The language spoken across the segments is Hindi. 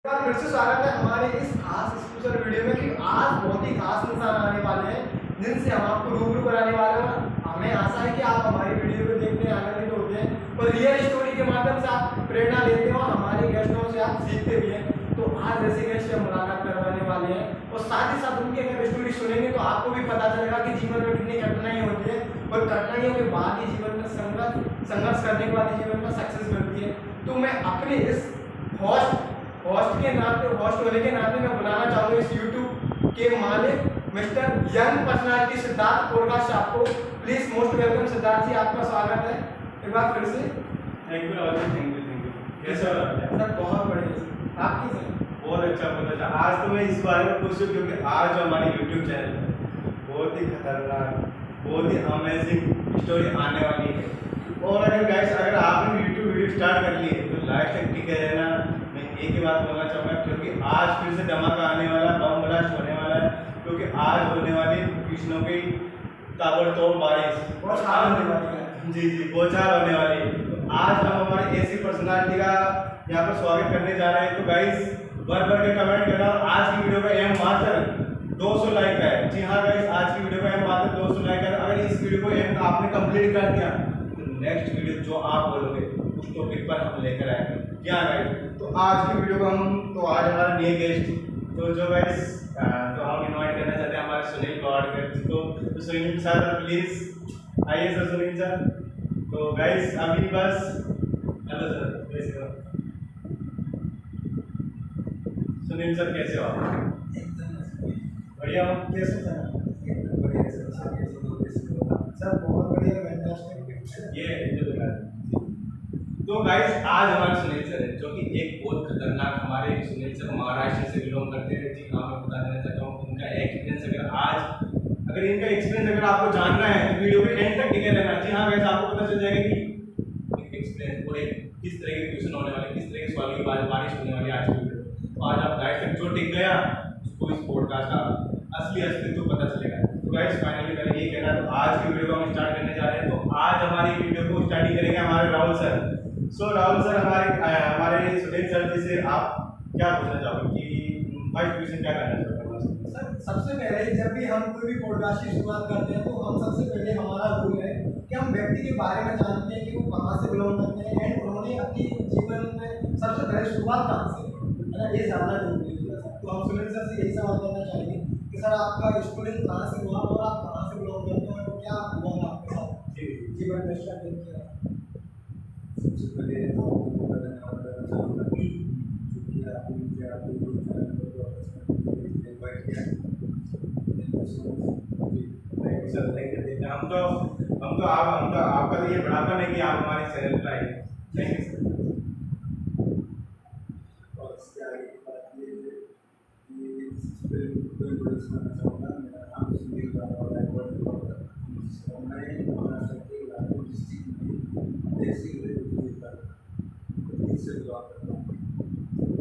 फिर से स्वागत है हमारे इस खास स्पेशल वीडियो में कि आज बहुत ही खास इंसान आने वाले हैं जिनसे हम आपको रूबरू कराने वाले हैं। हमें आशा है कि आप हमारी वीडियो को देखने आनंदित होते हैं और रियल स्टोरी के माध्यम से आप प्रेरणा लेते हैं और हमारे गेस्टों से आप सीखते भी हैं। तो आज ऐसे गेस्ट से मुलाकात करवाने वाले हैं और साथ ही साथ उनकी अगर स्टोरी सुनेंगे तो आपको भी पता चलेगा कि जीवन में कितनी कठिनाई होती है और कठिनाइयों के बाद ही जीवन में संघर्ष करने के बाद ही जीवन में सक्सेस मिलती है। तो मैं अपने इस होस्ट होने के नाते मैं बुलाना चाहूँगा इस यूट्यूब के मालिक mister young personality Siddharth Koraga साहब को। प्लीज मोस्ट वेलकम सिद्धार्थ जी, आपका स्वागत है एक बार फिर से। Thank you Rahul, thank you. कैसा लगा सर? बहुत बढ़िया। आप कैसे? बहुत अच्छा पता चला। आज तो मैं इस बारे में खुश हूँ क्योंकि आज जो हमारी यूट्यूब चैनल है बहुत ही खतरनाक, बहुत ही अमेजिंग स्टोरी आने वाली है। और अगर आपने यूट्यूब वीडियो स्टार्ट कर ली है तो लास्ट तक टिके रहना। मैं एक ही बात बोलना चाहूँगा क्योंकि आज फिर से धमाका आने वाला, बम ब्लास्ट होने वाला है क्योंकि आज होने वाली कृष्णों की ताबड़तोड़ बारिश बौछार होने वाली है। जी, बौछार होने वाली है। तो आज हम हमारी ऐसी पर्सनालिटी का यहाँ पर स्वागत करने जा रहे हैं। तो गाइस बढ़ के कमेंट करना। और आज की वीडियो का एम मात्र 200 लाइक का है। जी हाँ गाइस, आज की वीडियो का एम मात्र 200 लाइक है। अगर इस वीडियो को एम आपने कंप्लीट कर दिया तो नेक्स्ट वीडियो जो आप बोलोगे उस टॉपिक पर हम लेकर आएंगे। जी हाँ गाइस, तो आज की वीडियो को आज हमारा नए गेस्ट तो जो गाइस तो हम इनवाइट करना चाहते हैं हमारे सुनील पवाडकर जी को। तो सुनील सर प्लीज आइए सर। सुनील सर तो गाइस अभी बस हेलो सर, कैसे हो? सुनील सर कैसे हो आप? बढ़िया हो? कैसे सर? एकदम बढ़िया सर, बहुत बढ़िया, फैंटास्टिक। ये तो गाइस आज हमारे सुनील सर है जो कि एक बहुत खतरनाक, हमारे सुनील सर महाराष्ट्र से बिलोंग करते हैं। जी हाँ, मैं बता देना चाहता हूँ उनका एक्सपीरियंस अगर इनका एक्सपीरियंस अगर आपको जानना है तो वीडियो के एंड तक टिके रहना। जी हाँ गाइस, आपको पता चल जाएगा कि एक्सपीरियंस और किस तरह के क्वेश्चन होने वाले, किस तरह के सवाल की बारिश होने वाली आज की वीडियो। तो आज आप लाइफ तक जो टिक गया उसको इस पॉडकास्ट का असली अस्तित्व पता चलेगा। तो गाइस फाइनली मैंने ये कहना, तो आज की वीडियो को हम स्टार्ट करने जा रहे हैं। तो आज हमारी वीडियो को स्टार्ट करेंगे हमारे राहुल सर। सो राहुल सर, हमारे सुनील सर जी से आप क्या पूछना चाहोगे कि फर्स्ट क्वेश्चन क्या करना चाहोगे? सर, सबसे पहले जब भी हम कोई भी पॉडकास्ट की शुरुआत करते हैं तो हम सबसे पहले हमारा रूल है कि हम व्यक्ति के बारे में जानते हैं कि वो कहाँ से बिलोंग करते हैं एंड उन्होंने अपनी जीवन में सबसे पहले शुरुआत कहाँ से है ना, ये जानना जरूरी है। तो हम सुनील सर से यही सवाल करना चाहेंगे कि सर आपका स्टूडेंट कहाँ से हुआ और आप कहाँ से बिलोंग करते हैं और क्या हुआ आपके साथ जीवन में स्ट्रगल किया? सबसे पहले आपको धन्यवाद देना चाहूँगा क्योंकि आपने मुझे आपके यूट्यूब चैनल पर इनवाइट किया। Sir thank you. हम तो आपका तो ये बढ़ापा नहीं कि आप हमारे चैनल पर आए। Thank you sir. और इसके आगे की बात ये है कि सबसे पहले कोई इंट्रोडक्शन करना चाहूँगा। मेरा नाम सुनील राठौर है और मैं महाराष्ट्र के लातूर डिस्ट्रिक्ट में तहसील से बिलोंग करता हूँ।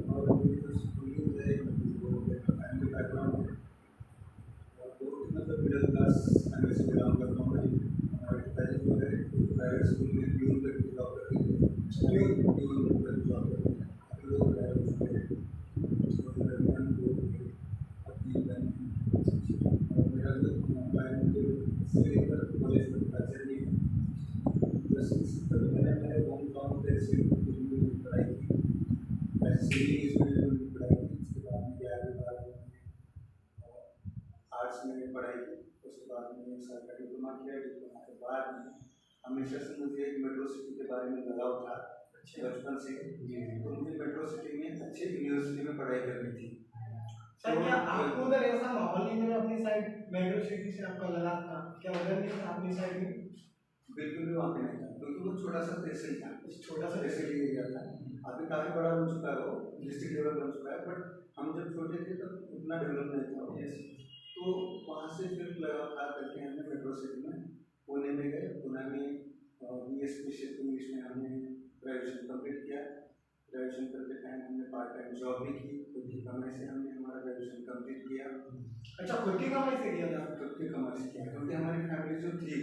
और मेरी जो स्कूलिंग है वो फैमिली बैकग्राउंड है और बहुत मतलब मिडिल क्लास फैमिली से बिलोंग करता हूँ। हमारे पिताजी जो है प्राइवेट स्कूल में प्यून करके जॉब करते थे, प्यून करके जॉब करते हैं। अभी लोग प्राइवेट स्कूल है और दरमियान लोग अपनी बहन और मेरा जो मोबाइल से लेकर कॉलेज तक का जर्नी है। 10वीं से तक मैंने मेरे होम टाउन तहसील में पढ़ाई की, ऐसे ही इसमें पढ़ाई की। उसके बाद में 11वीं 12वीं में आर्ट्स में पढ़ाई की। उसके बाद में सरकारी डिप्लोमा किया। डिप्लोमा के बाद में हमेशा से मुझे एक मेट्रो सिटी के बारे में लगाव था बचपन से। तो मुझे मेट्रो सिटी में अच्छी यूनिवर्सिटी में पढ़ाई करनी थी। सर, क्या आपको उधर ऐसा माहौल नहीं मिला अपनी साइड मेट्रो सिटी से आपका लगा था? क्या उधर नहीं था अपनी साइड में? बिल्कुल भी वहाँ पे नहीं था क्योंकि वो छोटा सा तहसील था, छोटा सा तहसील एरिया था। अभी काफ़ी बड़ा बन चुका है, वो डिस्ट्रिक्ट लेवल बन चुका है, बट हम जब छोटे थे तब उतना डेवलप नहीं था। तो वहाँ से फिर लगा था करके हमने मेट्रो सिटी में पुणे में गए। पुणे में BSc इंग्लिश में हमने ग्रेजुएशन कंप्लीट किया। ग्रेजुएशन करते टाइम हमने पार्ट टाइम जॉब भी की। खुद की कमाई से हमने हमारा ग्रेजुएशन कंप्लीट किया। अच्छा, खुद की कमाई से किया था? खुद की कमाई से किया क्योंकि हमारी फैमिली जो थी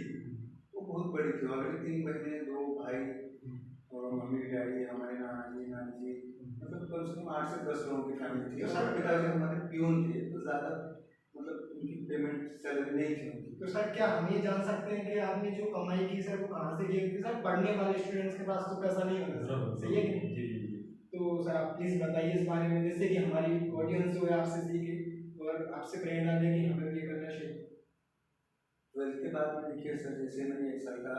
वो बहुत बड़ी थी। ऑलरेडी 3 बहनें 2 भाई और मम्मी डैडी, हमारे नाना जी नानी जी, मतलब कम से कम 8 से 10 लोगों की फैमिली थी। और पिताजी हमारे प्यून थे, तो ज़्यादा मतलब उनकी पेमेंट सैलरी नहीं थी उनकी। तो सर क्या हम ये जान सकते हैं कि आपने जो कमाई की सर वो कहाँ से की होगी? सर पढ़ने वाले स्टूडेंट्स के पास तो पैसा नहीं होगा सर, सही है कि नहीं? जी। तो सर आप प्लीज़ बताइए इस बारे में, जिससे कि हमारी ऑडियंस जो है आपसे सीखे और आपसे प्रेरणा ले कि हमें भी ये करना चाहिए। 12th के बाद में देखिए सर, जैसे मैंने 1 साल का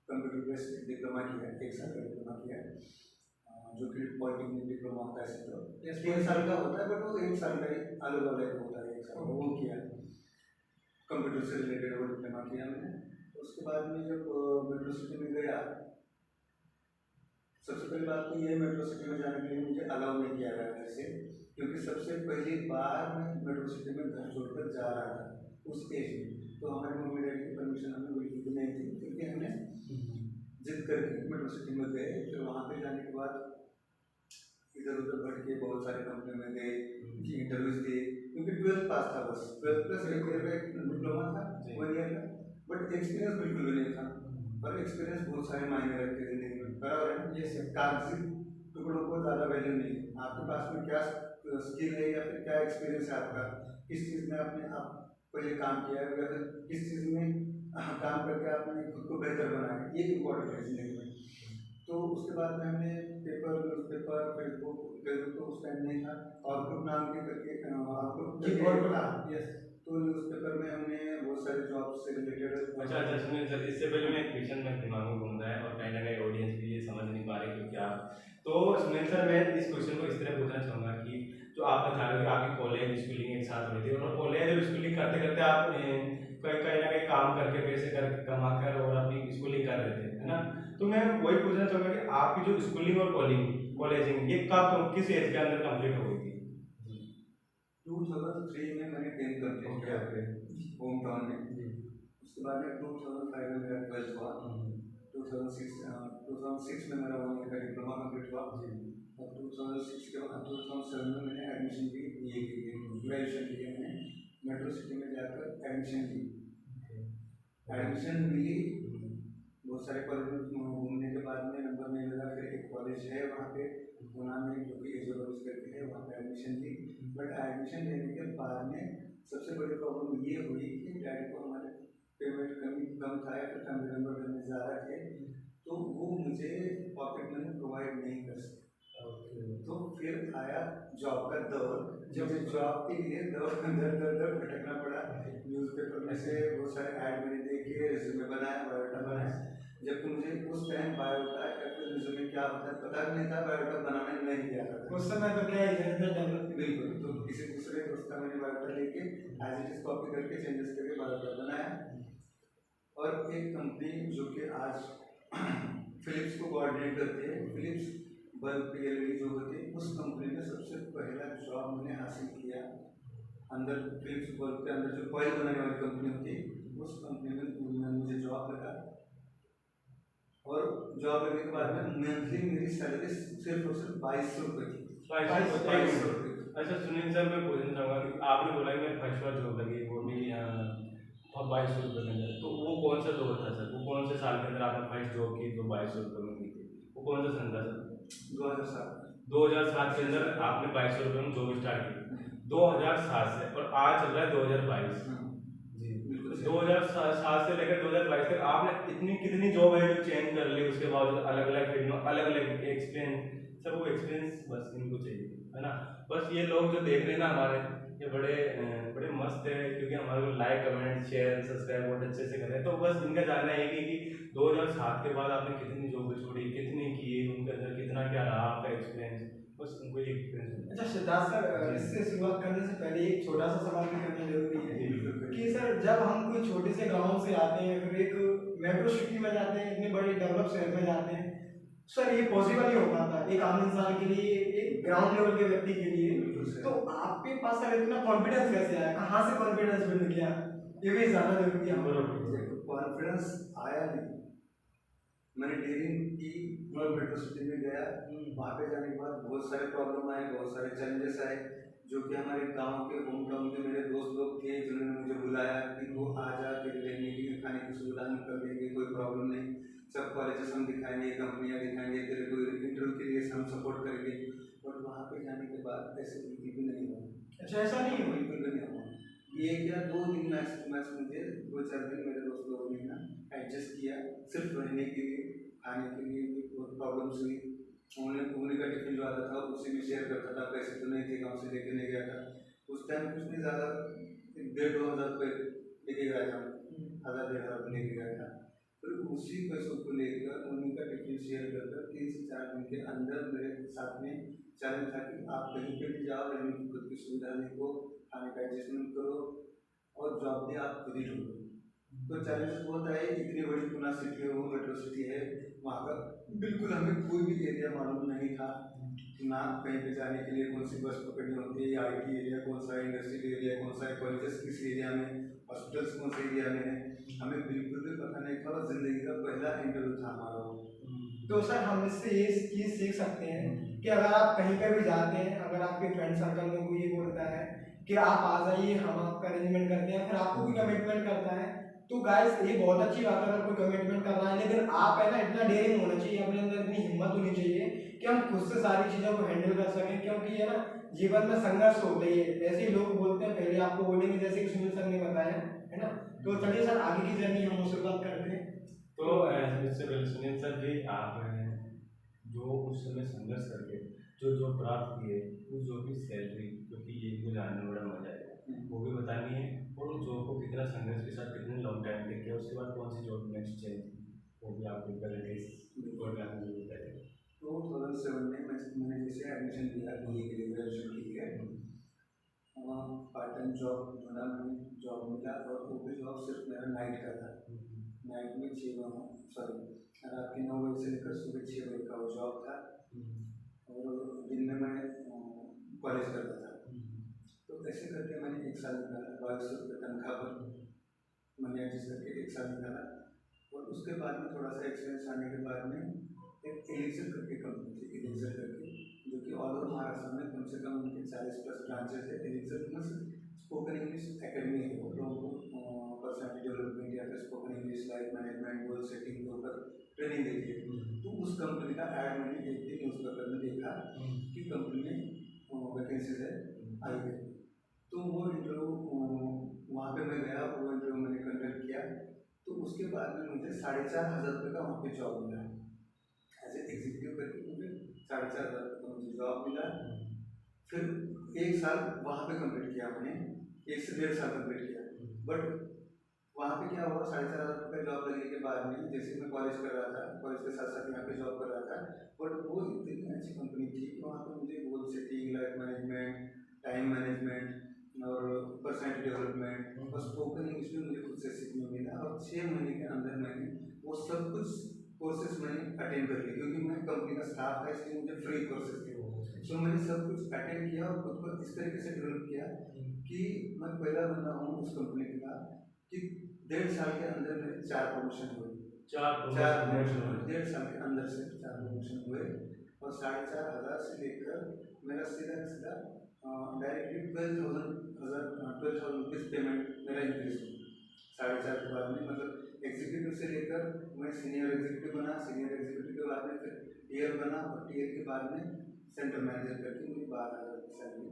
कंप्यूटर बेस्ड डिप्लोमा किया है, 1 साल का डिप्लोमा किया है, जो कि पॉलिटेक्निक डिप्लोमा होता है सर, तो 3 साल का होता है, बट वो 1 साल का ही अलग अलग होता है। 1 साल का वो किया कंप्यूटर से रिलेटेड वो डिप्लोमा किया मैंने। उसके बाद में जब मेट्रो सिटी में गया, सबसे पहली बात तो ये, मेट्रो सिटी में जाने के लिए मुझे अलाउ नहीं किया गया घर से, क्योंकि सबसे पहली बार मैं मेट्रो सिटी में घर छोड़कर जा रहा था उस एज में। तो हमारे मम्मी डैडी की परमिशन हमें बिल्कुल भी नहीं थी, क्योंकि हमने जिद करके मेट्रो सिटी में गए। फिर वहाँ पे जाने के बाद इधर उधर भटके के बहुत सारे कंपनी में गए, इंटरव्यूज दिए, क्योंकि 12th पास था, बस 12th प्लस 1 ईयर का डिप्लोमा था, 1 ईयर का, बट एक्सपीरियंस बिल्कुल भी नहीं था। और एक्सपीरियंस बहुत सारे मायने रखते थे जिंदगी में, बराबर है। ये सब कागजी टुकड़ों को ज़्यादा वैल्यू नहीं है, आपके पास में क्या स्किल है या फिर क्या एक्सपीरियंस है आपका, किस चीज़ में आपने आप पहले काम किया है, या फिर किस चीज़ में काम करके आपने खुद को बेहतर बनाया, ये इम्पोर्टेंट है जिंदगी में। तो उसके बाद में हमने पेपर, न्यूज़पेपर, फेसबुक तो उस टाइम नहीं था, आउटलुक नाम के करके आउटलुक था, यस। तो न्यूज़पेपर में हमने बहुत सारे जॉब से रिलेटेड। अच्छा सुनिए सर, इससे पहले मैं एक क्वेश्चन में दिमाग में घूम रहा है और कहीं ना कहीं ऑडियंस भी ये समझ नहीं पा रही क्योंकि आप, तो सुनील सर मैं इस क्वेश्चन को इस तरह पूछना चाहूँगा कि जो आप बता रहे हो कि आपकी कॉलेज स्कूलिंग एक साथ हुई थी, और कॉलेज और स्कूलिंग करते करते आप कहीं ना कहीं काम करके पैसे कर कमा कर और अपनी स्कूलिंग कर रहे थे, है ना? तो मैं वही पूछना चाहूँगा कि आपकी जो स्कूलिंग और कॉलेजिंग ये कब किस एज के अंदर कंप्लीट हो गई थी? 2003 में मैंने 10th कंप्लीट किया होम टाउन में। उसके बाद में 2005 में मेरा 12th हुआ, 2006 में मेरा 1 ईयर का डिप्लोमा कंप्लीट हुआ, और 2006 के बाद 2007 में मैंने एडमिशन भी ये की, ग्रेजुएशन किया मैंने मेट्रो सिटी में जाकर एडमिशन ली। एडमिशन मिली, बहुत सारे कॉलेज में घूमने के बाद में नंबर नहीं लगा, फिर एक कॉलेज है वहाँ पे गुना में जो कि एजो कॉलेज करके है, वहाँ पे एडमिशन ली। बट एडमिशन लेने के बाद में सबसे बड़ी प्रॉब्लम ये हुई कि डैडी को हमारे पेमेंट कम था या फिर फैमिली मेम्बर घर में ज़्यादा थे, तो वो मुझे पॉकेट मनी प्रोवाइड नहीं कर सके। तो फिर आया जॉब का दौर, जब जॉब के लिए दर भटकना पड़ा। न्यूज़पेपर में से बहुत सारे ऐड मैंने देखे, रिज्यूमे बनाया, बायोडाटा बनाया, जबकि मुझे उस टाइम बायोडाटा या फिर रिज्यूमे क्या होता है पता भी नहीं था, बायोडाटा बनाने नहीं दिया था उस समय तो क्या डेवलप। बिल्कुल। तो किसी दूसरे दोस्त का मैंने बायोडाटा लेके एज इट इज कॉपी करके चेंजेस करके बायोडाटा बनाया। और एक कंपनी जो कि आज फिलिप्स को कोऑर्डिनेट करती है, फिलिप्स बल्ब PLV जो होती है, उस कंपनी में सबसे पहला जॉब मैंने हासिल किया। अंदर फिलिप्स बल्ब के अंदर जो कॉइल बनाने वाली कंपनी होती है, उस कंपनी में मुझे जॉब लगा। और जॉब लगने के बाद में मंथली मेरी सैलरी सिर्फ और सिर्फ 2200 रुपये थी। 2200 रुपये। अच्छा सुनील सर, मैं पूछना चाहूँगा कि आपने बोला कि मैं फर्स्ट बार जॉब लगी, वो भी 2200 रुपये के अंदर, तो वो कौन सा दौर था सर? वो कौन से साल के अंदर आपने फर्स्ट जॉब की जो 2200 रुपये में की थी? वो कौन सा सन था सर? 2007 के अंदर आपने 2200 रुपये में जॉब स्टार्ट की, 2007 से, और आज चल रहा है 2022 जी। 2007 से लेकर 2022 तक आपने कितनी जॉब है जो चेंज कर ली, उसके बाद अलग अलग फील्ड में अलग अलग एक्सपीरियंस, सब वो एक्सपीरियंस बस इनको चाहिए, है ना? बस ये लोग जो देख रहे हैं ना हमारे, ये बड़े मस्त है, क्योंकि हमारे को लाइक कमेंट शेयर सब्सक्राइब बहुत अच्छे से करें। तो बस इनका जानना है कि 2007 के बाद आपने कितनी जॉब छोड़ी, कितनी की, उनके अंदर कितना क्या रहा आपका एक्सपीरियंस, बस उनको ये एक्सपीरियंस। अच्छा सिद्धार्थ सर, इससे शुरुआत करने से पहले एक छोटा सा सवाल भी करना जरूरी है कि सर जब हम कोई छोटे से गांव से आते हैं, फिर एक मेट्रो सिटी में जाते हैं, इतने बड़े डेवलप शहर में जाते हैं, सर ये पॉसिबल नहीं हो पाता एक आम इंसान के लिए, एक ग्राउंड लेवल के व्यक्ति के लिए। तो आपके पास सर इतना कॉन्फिडेंस कैसे आया, कहाँ से कॉन्फिडेंस बिल्ड किया, ये भी ज्यादा जरूरी है। कॉन्फिडेंस आया नहीं, मैंने डेयरिंग की और मेट्रो सिटी में गया। वहाँ पे जाने के बाद बहुत सारे प्रॉब्लम आए, बहुत सारे चैलेंजेस आए, जो कि हमारे गांव के होम टाउन के मेरे दोस्त लोग थे जिन्होंने मुझे बुलाया कि वो आ जा, तेरे रहने की खाने की सुविधा हम कर देंगे, कोई प्रॉब्लम नहीं, सब कॉलेजेस हम दिखाएंगे, कंपनियां दिखाएंगे, तेरे को इंटरव्यू के लिए हम सपोर्ट करेंगे। और वहाँ पे जाने के बाद ऐसे बिल्कुल भी नहीं हुआ। अच्छा, ऐसा नहीं हुआ? बिल्कुल भी नहीं हुआ। ये क्या 2 दिन मैक्स मुझे 2-4 दिन मेरे दोस्त लोगों ने ना एडजस्ट किया, सिर्फ रहने के लिए, खाने के लिए भी बहुत प्रॉब्लम्स हुई। उन्हें का टिफिन जो आता था उसी में शेयर करता था, पैसे तो नहीं थे, गाँव से लेके नहीं गया था उस टाइम, कुछ नहीं ज़्यादा 1,500-2,000 रुपये लेके गया था, 1,000-1,500 लेके गया था। फिर उसी पैसों को लेकर उन्हीं का टिफिन शेयर कर 3 से 4 दिन के अंदर मेरे साथ में चैलेंज था कि आप कहीं पे भी जाओ, रहने की खुद की सुविधा देखो, खाने का एडजस्टमेंट करो और जॉब भी आप खुद ही ढूंढो। तो चैलेंजेस बहुत आए। इतनी बड़ी पुणे सिटी है, वो मेट्रो सिटी है, वहाँ का बिल्कुल हमें कोई भी एरिया मालूम नहीं था, ना कहीं पे जाने के लिए कौन सी बस पकड़नी होती है, IT एरिया कौन सा है, इंडस्ट्रियल एरिया कौन सा है, कॉलेजेस किस एरिया में, हॉस्पिटल्स कौन से एरिया में है, हमें बिल्कुल भी पता नहीं था। ज़िंदगी का पहला इंटरव्यू था हमारा वो। तो सर हम इससे ये चीज़ सीख सकते हैं कि अगर आप कहीं पर भी जाते हैं, अगर आपके फ्रेंड सर्कल में कोई ये बोलता है कि आप आ जाइए, हम आपका अरेंजमेंट करते हैं, फिर आपको भी कमिटमेंट करता है, तो गाइस ये बहुत अच्छी बात है अगर कोई कमिटमेंट कर रहा है, लेकिन आप है ना इतना डेयरिंग होना चाहिए, अपने अंदर इतनी हिम्मत होनी चाहिए कि हम खुद से सारी चीज़ों को हैंडल कर सकें, क्योंकि ये ना जीवन में संघर्ष होता ही है। ऐसे ही लोग बोलते हैं, पहले आपको बोलेंगे जैसे कि सुनील सर ने बताया है ना। तो चलिए सर आगे की जर्नी हम उससे बात करते हैं। तो इससे पहले सुनील सर जी, आप जो उस समय संघर्ष करके जो जॉब प्राप्त किए, उस जॉब की सैलरी, क्योंकि ये मुझे जानने में बड़ा मजा आएगा, वो भी बतानी है, और उस जॉब को कितना संघर्ष के साथ कितने लॉन्ग टाइम तक किया, उसके बाद कौन सी जॉब नेक्स्ट चेंज, वो भी आपको बताइए। तो 2007 में मैंने जैसे एडमिशन लिया BA के लिए, ग्रेजुएशन की है, पार्ट टाइम जॉब ढूंढा, मैंने जॉब मिला, और वो भी जॉब सिर्फ मेरा नाइट का था। नाइट में रात के 9 बजे से लेकर सुबह 6 बजे का वो जॉब था, और दिन में मैं कॉलेज करता था। तो ऐसे करके मैंने 1 साल निकाला, 2200 रुपये तनख्वाह पर मैंने एडजस्ट करके 1 साल निकाला। और उसके बाद में थोड़ा सा एक्सपीरियंस आने के बाद में एक एलिक्सर करके कंपनी थी, एलिक्सर करके, जो कि ऑल ओवर महाराष्ट्र में कम से कम उनके 40+ ब्रांचेस है। एलिक्सर में स्पोकन इंग्लिश एकेडमी है, वो लोगों को पर्सनैलिटी डेवलपमेंट या फिर spoken English, life management, goal setting के ऊपर ट्रेनिंग देती है। तो उस कंपनी का ऐड मैंने एक दिन न्यूज़पेपर में देखा कि कंपनी में वैकेंसीज है, आई है। तो वो इंटरव्यू वहाँ पे मैं गया, वो इंटरव्यू मैंने कंडक्ट किया। तो उसके बाद में मुझे 4,500 रुपये का वहाँ पे जॉब मिला, एज ए एग्जीक्यूटिव करके मुझे 4,500 रुपये का मुझे जॉब मिला। फिर 1 साल वहाँ पे कंप्लीट किया मैंने, 1 से 1.5 साल कंप्लीट किया। बट वहाँ पे क्या हुआ, 4,500 रुपये जॉब लगने के बाद में, जैसे मैं कॉलेज कर रहा था, कॉलेज के साथ साथ यहाँ पे जॉब कर रहा था, बट वो इतनी अच्छी कंपनी थी कि वहाँ पे मुझे goal setting, life management, time management और पर्सनैलिटी डेवलपमेंट और स्पोकन इंग्लिश में मुझे खुद से सीखने मिला। और 6 महीने के अंदर मैंने वो सब कुछ कोर्सेज मैंने अटेंड कर लिए, क्योंकि मैं कंपनी का स्टाफ था, इसलिए मुझे फ्री कोर्सेज थे। सो मैंने सब कुछ अटेंड किया और खुद को इस तरीके से डेवलप किया कि मैं पहला बंदा हूँ उस कंपनी का कि 1.5 साल के अंदर मेरे 4 प्रमोशन हुए। 4 प्रमोशन हुए 1.5 साल के अंदर से 4 प्रमोशन हुए। और 4,500 से लेकर मेरा सीधा डायरेक्टली 12,000 रुपीज़ पेमेंट मेरा इंक्रीज हुआ 4,500 के बाद में। मतलब एग्जीक्यूटिव से लेकर मैं सीनियर एग्जीक्यूटिव बना, सीनियर एग्जीक्यूटिव के बाद में फिर टीयर बना, और टीयर के बाद में सेंटर मैनेजर करके मुझे 12,000 की सैलरी।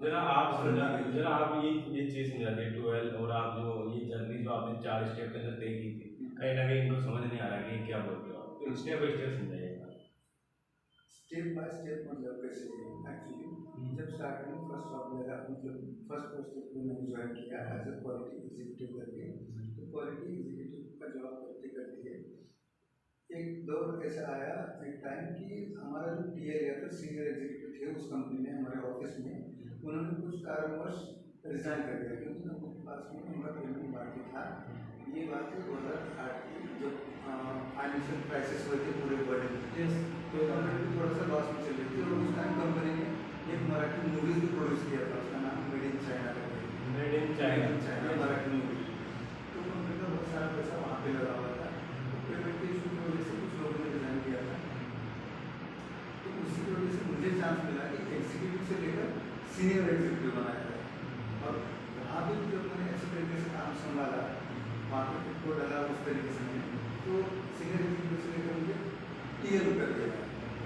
जरा आप ये चीज़ समझाते 12 और आप जो ये जर्नी जो आपने 4 स्टेप के अंदर तय की थी, कहीं ना कहीं इनको समझ नहीं आ रहा कि क्या बोल रहे हो आप, तो स्टेप बाय स्टेप समझाइएगा। स्टेप बाय स्टेप मतलब कैसे एक्चुअली जब स्टार्टिंग में फर्स्ट जॉब लगा, मतलब फर्स्ट पोस्ट पे मैंने ज्वाइन किया एज ए क्वालिटी एग्जीक्यूटिव करके। तो क्वालिटी एग्जीक्यूटिव का जॉब करते करते एक दौर ऐसा आया, एक टाइम कि हमारा जो टीयर या फिर सीनियर एग्जीक्यूटिव थे उस कंपनी में, हमारे ऑफिस में, उन्होंने कुछ कारणवश रिजाइन कर दिया, क्योंकि उनके पास में उनका पेमेंट बाकी था। ये बात है 2008 की, जब फाइनेंशियल क्राइसिस हुए थे पूरे वर्ल्ड में, तो कंपनी भी थोड़ा सा लॉस में चल रही थी। और उस टाइम कंपनी ने एक मराठी मूवीज़ भी प्रोड्यूस किया था, उसका नाम मेड इन चाइना करके, made in China Marathi movie. तो कंपनी का बहुत सारा पैसा वहाँ पे लगा हुआ था। पेमेंट के इशू की वजह से कुछ लोगों ने रिजाइन किया था। तो उसी की वजह से मुझे चांस मिला कि एग्जीक्यूटिव से लेकर सीनियर एग्जीक्यूटिव बनाया जाए। और वहाँ भी जब मैंने ऐसे तरीके से काम संभाला, वहाँ पर खुद को डाला उस तरीके से, तो सीनियर एग्जीक्यूटिव से लेकर मुझे टीयर कर दिया।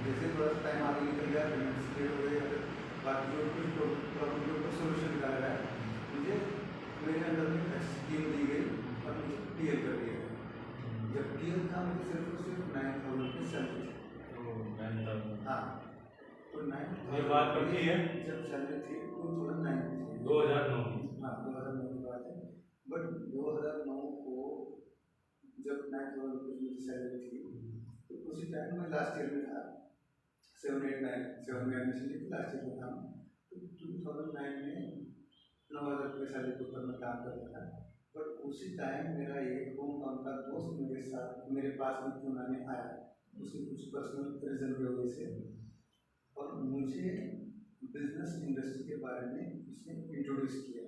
जैसे थोड़ा सा टाइम आगे निकल गया, पेमेंट्स क्लियर हो गए, अगर बाकी जो कुछ प्रॉब्लम के ऊपर सोल्यूशन निकाला गया, मुझे मेरे अंडर में स्कीम दी गई और मुझे टीएल कर दिया गया। जब टीएल था मुझे सिर्फ और सिर्फ 9,000 की सैलरी थी। हाँ, तो 9,000 ये बात कब की है? जब सैलरी थी 2009 की। 2009 की। हाँ, 2009 की बात है। बट 2009 को जब 9,000 रुपये मुझे सैलरी थी, तो उसी टाइम मैं लास्ट ईयर में था, 7 में एडमिशन ली थी, लास्ट ईयर में था। तो 2009 में 9,000 रुपये सैलरी के ऊपर मैं काम करता था। बट उसी टाइम मेरा एक होम टाउन का दोस्त मेरे साथ मेरे पास में पुणे आया, उसकी कुछ पर्सनल रीजन की वजह से, और मुझे बिजनेस इंडस्ट्री के बारे में उसने इंट्रोड्यूस किया।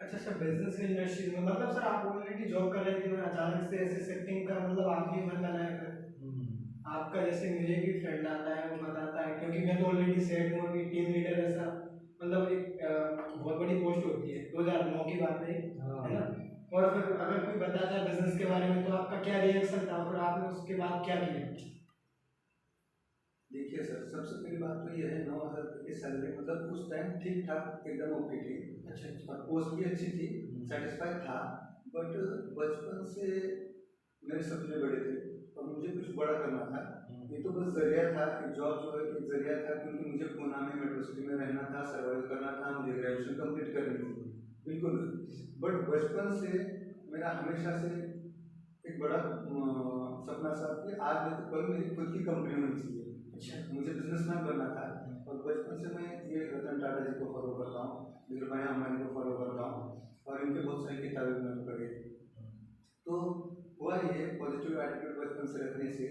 अच्छा, बिजनेस इंडस्ट्री में मतलब सर आप ऑलरेडी जॉब कर रहे थे और अचानक से ऐसे शिफ्टिंग का मतलब आपकी मन बनाया कर आपका, जैसे मुझे भी फ्रेंड आता है वो बताता है, क्योंकि मैं तो ऑलरेडी सेट हूँ अभी, टीम लीडर ऐसा मतलब एक बहुत बड़ी पोस्ट होती है, 2009 की बात है ना। और फिर अगर कोई बताता है बिजनेस के बारे में तो आपका क्या रिएक्शन था, फिर आपने उसके बाद क्या किया? देखिए सर, सबसे पहली बात तो यह है 9,000 रुपये की सैलरी मतलब उस टाइम ठीक ठाक एकदम ओके थी। अच्छा, और पोस्ट भी अच्छी थी, सेटिस्फाइड था। बट बचपन से मेरे सपने बड़े थे और मुझे कुछ बड़ा करना था। ये तो बस जरिया था कि जॉब जो है एक जरिया था, क्योंकि मुझे पुणे में मेट्रो सिटी में रहना था, सर्वाइव करना था, मुझे ग्रेजुएशन कंप्लीट करनी थी, बिल्कुल। बट बचपन से मेरा हमेशा से एक बड़ा सपना था कि आज नहीं तो कल मेरी खुद की कंपनी होनी चाहिए। अच्छा, मुझे बिजनेसमैन बनना था। और बचपन से मैं ये रतन टाटा जी को फॉलो करता हूँ, धीरूभाई अंबानी को फॉलो करता हूँ, और इनके बहुत सारी किताबें मैंने पढ़ी। तो हुआ ये पॉजिटिव एटीट्यूड बचपन से रखने से,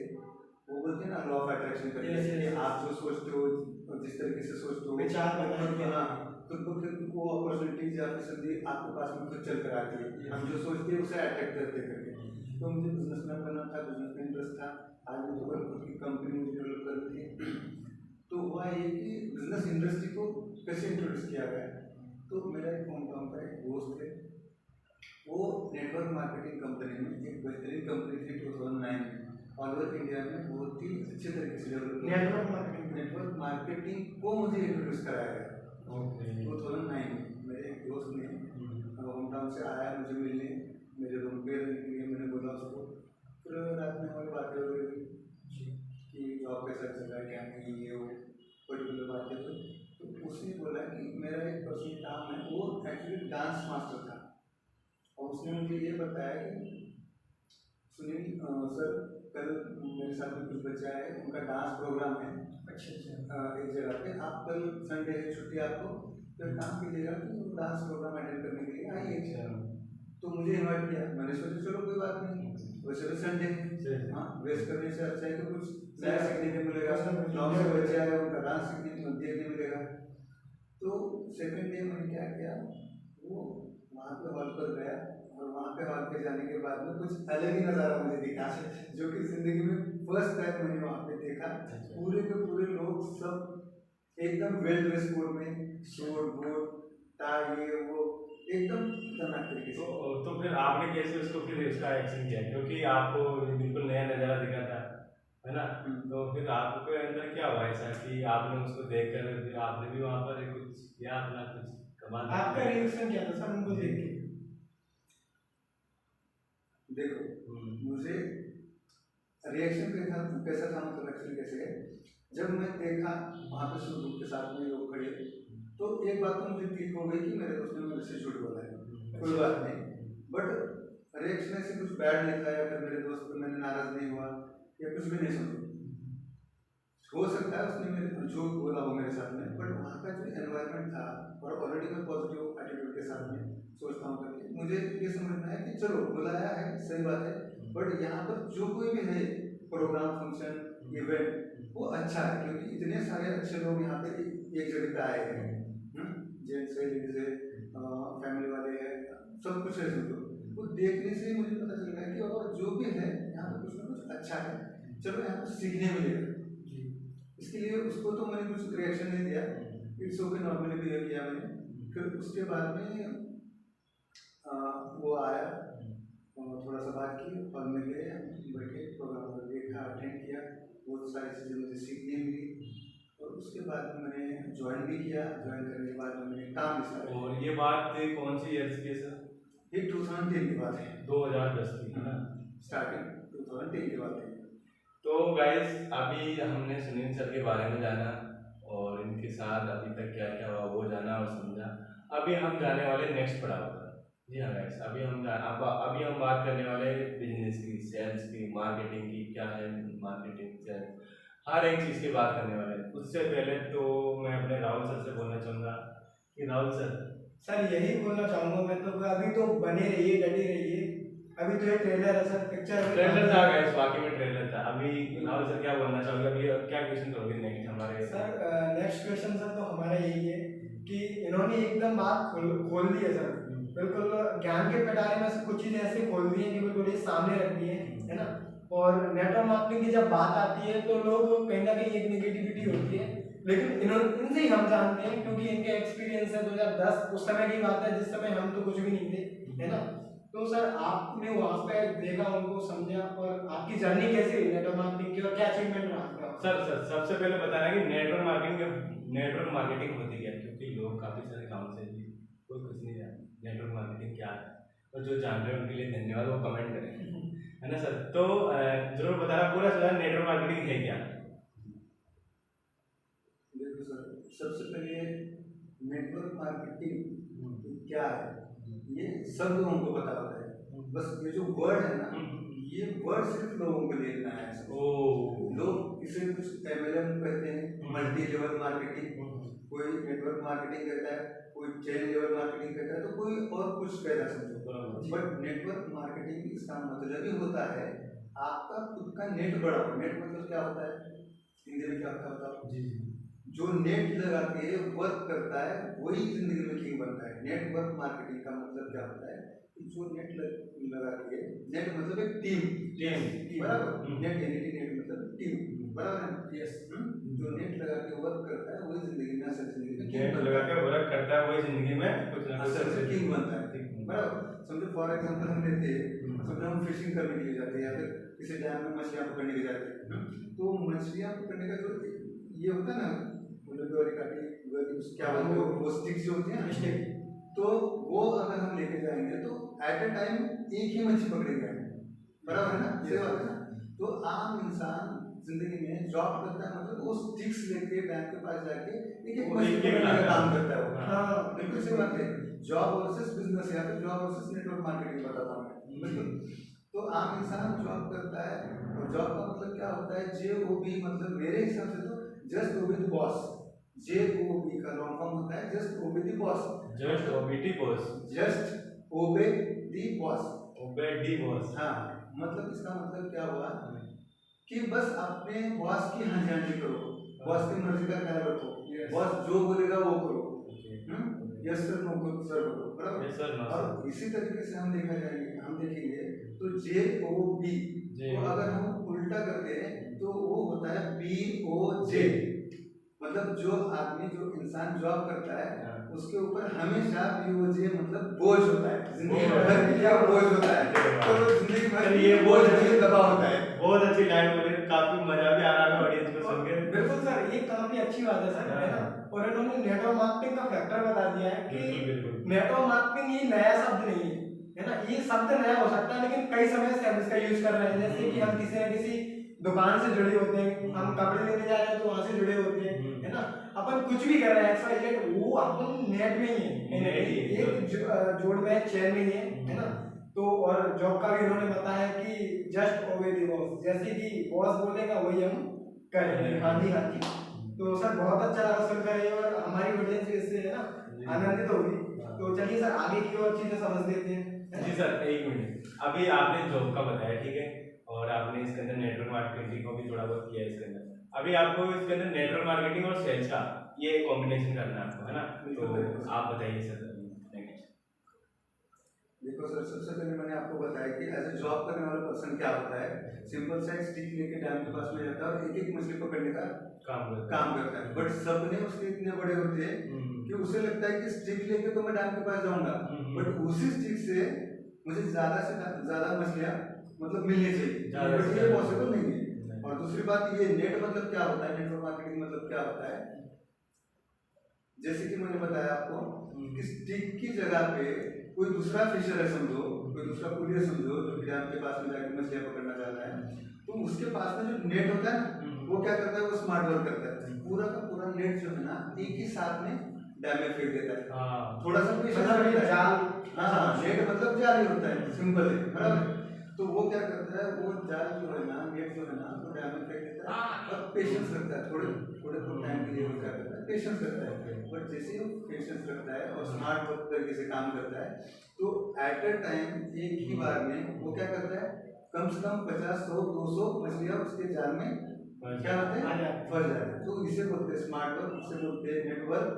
वो बोलते हैं ना लॉ ऑफ अट्रैक्शन करके, कि आप जो सोचते हो, जिस तरीके से सोचते हो, विचार खुद को फिर वो अपॉर्चुनिटीज या फिर संधि आपके पास में खुद चल कर आती है। हम जो सोचते हैं उसे अट्रैक्ट करते करके। तो मुझे बिजनेसमैन बनना था, बिजनेस में इंटरेस्ट था। आज मैं तो खुद की कंपनी मुझे डेवलप करनी थी। तो हुआ ये कि बिजनेस इंडस्ट्री को कैसे इंट्रोड्यूस किया गया। तो मेरा एक होम टाउन का एक दोस्त है, वो नेटवर्क मार्केटिंग कंपनी में एक बेहतरीन कंपनी थी 2009 में, ऑल ओवर इंडिया में बहुत ही अच्छे तरीके से डेवलप नेटवर्क मार्केटिंग को मुझे इंट्रोड्यूस कराया गया। 2009 में मेरे एक दोस्त ने होम टाउन से आया मुझे मिलने, मेरे रूम पे रहने के लिए। मैंने बोला उसको, फिर रात में हमारी बातें हो गई कि जॉब कैसा चल रहा है, क्या नहीं, ये वो पर्टिकुलर बातें हुई। तो उसने बोला कि मेरा एक पर्सनल काम है, वो एक्चुअली डांस मास्टर था। और उसने मुझे ये बताया कि सुनील सर, कल मेरे साथ में कुछ बच्चा है, उनका डांस प्रोग्राम है। अच्छा, एक जगह पे, आप कल संडे है, छुट्टी आपको, फिर काम कीजिएगा कि डांस प्रोग्राम अटेंड करने के लिए आइए। तो मुझे इन्वाइट किया। मैंने सोचा चलो कोई बात नहीं, वैसे भी संडे है, हाँ, वेस्ट करने से अच्छा है कि कुछ नया सीखने को मिलेगा। गाँव से बच्चे आए, उनका डांस देखने मिलेगा। तो सेकेंड डे मैंने क्या किया, वो वहाँ पे हॉल पर गया, और वहाँ पे हॉल पे जाने के बाद में कुछ अलग ही नज़ारा मुझे दिखा, जो कि जिंदगी में फर्स्ट टाइम मैंने वहाँ पे देखा। पूरे के पूरे लोग सब एकदम वेल ड्रेस कोड में, सूट बूट टाई ये वो एकदम खतरनाक तरीके से। तो फिर आपने कैसे उसको फिर उसका एक्शन किया, क्योंकि आपको बिल्कुल नया नज़ारा दिखा था, है ना? तो फिर आपके अंदर क्या हुआ ऐसा कि आपने उसको देखकर फिर आपने भी वहाँ पर कुछ किया, अपना कुछ कमाल? आपका रिएक्शन क्या था सर उनको देख के? देखो, मुझे रिएक्शन कैसा था मतलब एक्चुअली कैसे है, जब मैं देखा वहाँ पे सब ग्रुप के साथ में लोग खड़े, तो एक बात तो मुझे क्लिक हो गई कि मेरे दोस्त ने मुझसे झूठ बोला है, कोई बात नहीं। बट रिएक्शन ऐसे कुछ बैड नहीं था, या फिर मेरे दोस्त पर मैंने नाराज नहीं हुआ, या कुछ भी नहीं समझा। हो सकता है उसने मेरे झूठ बोला हो मेरे साथ में, बट वहाँ का जो एनवायरनमेंट था, और ऑलरेडी मैं पॉजिटिव एटीट्यूड के साथ में सोचता हूँ करके, मुझे ये समझना है कि चलो बुलाया है, सही बात है, बट यहाँ पर जो कोई भी है प्रोग्राम, फंक्शन, इवेंट, वो अच्छा है, क्योंकि इतने सारे अच्छे लोग यहाँ पे एक जगह पे आए हैं, जेंट्स है, लेडीज है, फैमिली वाले हैं, सब कुछ है। वो देखने से मुझे पता चल रहा है कि और जो भी है यहाँ पे कुछ ना कुछ अच्छा है, चलो यहाँ पे सीखने मिलेगा। इसके लिए उसको तो मैंने कुछ रिएक्शन नहीं दिया, इट्स ओके, नॉर्मली बिहेव किया मैंने। फिर उसके बाद में वो आया, थोड़ा सा बात की, और में गए, बैठे, प्रोग्राम देखा, अटेंड किया। बहुत सारी चीज़ें मुझे सीखने मिली और उसके बाद मैंने ज्वाइन भी किया। ज्वाइन करने के बाद मैंने काम स्टार्ट किया। और ये बात कौन सी ईयर की है सर? ये 2010 की बात है, 2010 की है ना? स्टार्टिंग 2010 की बात है। तो गाइस अभी हमने सुनील सर के बारे में जाना और इनके साथ अभी तक क्या क्या हुआ वो जाना और समझा। अभी हम जाने वाले नेक्स्ट पड़ाव पर। जी हाँ गाइस, अभी हम बात करने वाले बिजनेस की, सेल्स की, मार्केटिंग की, क्या है मार्केटिंग, सेल्स, हर एक चीज़ की बात करने वाले हैं। उससे पहले तो मैं अपने राहुल सर से बोलना चाहूँगा कि राहुल सर यही बोलना चाहूंगा मैं तो, अभी तो बने रहिए, डटे रहिए। अभी तो ये ट्रेलर है सर, ट्रेलर था गाइस, वाकई में ट्रेलर था। अभी राहुल सर क्या बोलना चाहोगे, अभी क्या क्वेश्चन करोगे नेक्स्ट हमारे सर? नेक्स्ट क्वेश्चन सर तो हमारा यही है कि इन्होंने एकदम बात खोल दी है सर, बिल्कुल ज्ञान के पिटारे में से कुछ चीजें ऐसे खोल दी है कि बिल्कुल ये सामने रख दी है ना। और नेटवर्क मार्केटिंग की जब बात आती है तो लोग कहीं ना कहीं एक नेगेटिविटी होती है, लेकिन इनसे ही हम जानते हैं क्योंकि इनके एक्सपीरियंस है 2010 उस समय की बात है जिस समय हम तो कुछ भी नहीं थे, है ना। तो सर आपने वहाँ पे देखा, उनको समझा, और आपकी जर्नी कैसी रही नेटवर्क मार्केटिंग की और क्या अचीवमेंट रहा आपका? सर सबसे पहले बताना कि नेटवर्क मार्केटिंग होती क्या है, क्योंकि लोग काफ़ी सारे काम से भी कोई कुछ नहीं जानते नेटवर्क मार्केटिंग क्या है। और जो जान रहे हैं उनके लिए धन्यवाद, वो कमेंट करें है ना सर। तो जरूर बताना पूरा सर नेटवर्क मार्केटिंग है क्या। देखो सर, सबसे पहले नेटवर्क मार्केटिंग क्या है ये सब लोगों को पता होता है, बस ये जो वर्ड है ना, ये वर्ड सिर्फ लोगों को लेना है। लोग इसे कुछ MLM कहते हैं, मल्टी लेवल मार्केटिंग, कोई नेटवर्क मार्केटिंग कहता है, कोई चेन लेवल मार्केटिंग कहता है, तो कोई और कुछ कहता समझो। बट नेटवर्क मार्केटिंग इसका मतलब ही होता है आपका खुद का नेट बढ़ाओ। नेट मतलब क्या होता है हिंदी में, क्या होता है? जी जो नेट लगा के वर्क करता है वही जिंदगी में किंग बनता है। नेटवर्क मार्केटिंग का मतलब क्या होता है कि जो नेट लगा के, नेट मतलब एक टीम बराबर, नेट मतलब टीम बराबर। यस, जो नेट लगा के वर्क करता है वही जिंदगी में असल जिंदगी में नेट लगा के वर्क करता है वही जिंदगी में कुछ ना कुछ असल किंग बनता है बराबर। समझो फॉर एग्जांपल हम लेते हैं, समझो हम फिशिंग करने के लिए जाते हैं या फिर किसी डैम में मछलियां पकड़ने के लिए जाते हैं, तो मछलियां पकड़ने का जो ये होता है ना, क्या बोलते हैं वो स्टिक्स जो होती है ना, स्टिक, तो वो अगर हम लेके जाएंगे तो एट ए टाइम एक ही मछली पकड़ेंगे बराबर है ना, ये बात है ना। तो आम इंसान जिंदगी में जॉब करता है मतलब वो स्टिक्स लेके बैंक के पास जाके एक मछली पकड़ने का काम करता है। हाँ बिल्कुल सही बात है। जॉब वर्सेस बिजनेस या फिर जॉब वर्सेस नेटवर्क मार्केटिंग बताता हूँ मैं बिल्कुल। तो आम इंसान जॉब करता है और जॉब का मतलब क्या होता है, JOB, मतलब मेरे हिसाब से तो just obey the boss. JOB का लॉन्ग फॉर्म होता है just obey the boss. Just obey the boss, just obey the boss, obey the boss. हाँ, मतलब इसका मतलब क्या हुआ कि बस अपने बॉस की हाँ जी करो, बॉस की मर्जी का ख्याल रखो, बॉस जो बोलेगा वो करो, यस सर नो सर करो बराबर। और इसी तरीके से हम देखेंगे तो JOB को अगर हम उल्टा करते हैं तो वो होता है BOJ, मतलब जो आदमी जो इंसान जॉब करता है उसके ऊपर हमेशा BOJ मतलब बोझ होता है, जिंदगी भर क्या बोझ होता है, तो जिंदगी भर ये बोझ दबाव होता है। बहुत अच्छी लाइन बोली, काफी मजा भी आ रहा है ऑडियंस को सुन के। बिल्कुल सर, ये काफी अच्छी बात है सर, है ना। और इन्होंने नेटवर्क मार्केटिंग का फैक्टर बता दिया है कि नेटवर्क मार्केटिंग ये नया शब्द नहीं है ना। ये शब्द नया हो सकता है लेकिन कई समय से हम इसका यूज कर रहे हैं। जैसे कि हम किसी न किसी दुकान से जुड़े होते हैं, हम कपड़े लेने जा रहे हैं तो वहां से जुड़े होते हैं, है ना। अपन कुछ भी कर रहे हैं XYZ, वो अपन नेट में ही है, एक जोड़ में चेन में ही है ना। तो और जॉब का भी उन्होंने बताया कि जस्ट ओबे द बॉस, जैसे कि बॉस बोलेगा वही हम करेंगे। हाँ जी, हाँ जी। तो सर बहुत अच्छा लगा सुनकर, और हमारी ऑडियंस भी इससे है ना आनंदित होगी। तो चलिए सर आगे की और चीजें समझ लेते हैं। जी सर, एक मिनट, अभी आपने जॉब का बताया ठीक है, और आपने इसके अंदर नेटवर्क मार्केटिंग को भी थोड़ा बहुत किया इसके अंदर। अभी आपको इसके अंदर नेटवर्क मार्केटिंग और सेल्स का ये कॉम्बिनेशन करना है आपको, है ना। तो आप बताइए सर। देखो सर, सबसे पहले मैंने आपको बताया कि एज ए जॉब करने वाला पर्सन क्या होता है, सिंपल सा स्टिक लेके डैम के पास में जाता है और एक एक मछली पकड़ने का काम करता है। बट सपने उसके इतने बड़े होते हैं कि उसे लगता है कि स्टिक लेके तो मैं डैम के पास जाऊंगा, बट उसी स्टिक से मुझे ज्यादा से ज्यादा मछलियां मतलब मिलनी चाहिए, बट ये पॉसिबल नहीं है। और दूसरी बात, ये नेट मतलब क्या होता है, नेटवर्क मार्केटिंग मतलब क्या होता है, जैसे कि मैंने बताया आपको कि स्टिक की जगह पे कोई दूसरा फिशर है समझो, कोई दूसरा कुलियर समझो, जो कि डैम के पास में जाकर मछलियां पकड़ना चाहता है, तो उसके पास में जो नेट होता है ना, वो क्या करता है, वो स्मार्ट वर्क करता है, पूरा का पूरा नेट जो है ना एक ही साथ में डैम में फेंक देता है। थोड़ा सा जाल, हाँ, नेट मतलब जाल ही होता है, सिंपल है, बराबर। तो वो क्या करता है, वो जाल जो है ना, नेट जो है ना, वो डैम में फेंक देता है और पेशेंस रखता है, थोड़े थोड़े टाइम के लिए वो क्या करता है, पेशेंस रखता है। बट जैसे ही वो पेशेंस रखता है और स्मार्ट वर्क तरीके से काम करता है, तो एट अ टाइम एक ही बार में वो क्या करता है, कम से कम 50, 100, 200 मछलियां उसके जाल में क्या होते हैं, फंस जाते हैं। तो इसे बोलते हैं स्मार्ट वर्क, इसे बोलते हैं नेटवर्क।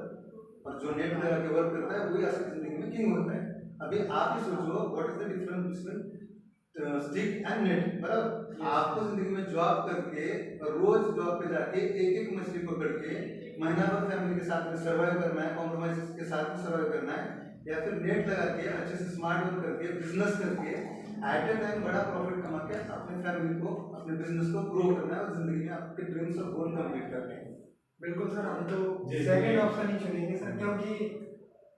और जो नेट लगा के वर्क करता है वही असली जिंदगी में किंग होता है। अभी आप ही सोचो, what is the difference between stick and net, बराबर। आपको जिंदगी में जॉब करके रोज जॉब पे जाके एक एक मछली पकड़ के महीना भर फैमिली के साथ में सर्वाइव करना है, कॉम्प्रोमाइज के साथ में सर्वाइव करना है, या फिर नेट लगा के अच्छे से स्मार्ट वर्क करके बिजनेस करके एट ए टाइम बड़ा प्रॉफिट कमा के अपने फैमिली को, अपने बिजनेस को ग्रो करना है और जिंदगी में आपके ड्रीम्स और गोल कंप्लीट करने हैं। बिल्कुल सर, हम तो सेकंड ऑप्शन ही चुनेंगे सर, क्योंकि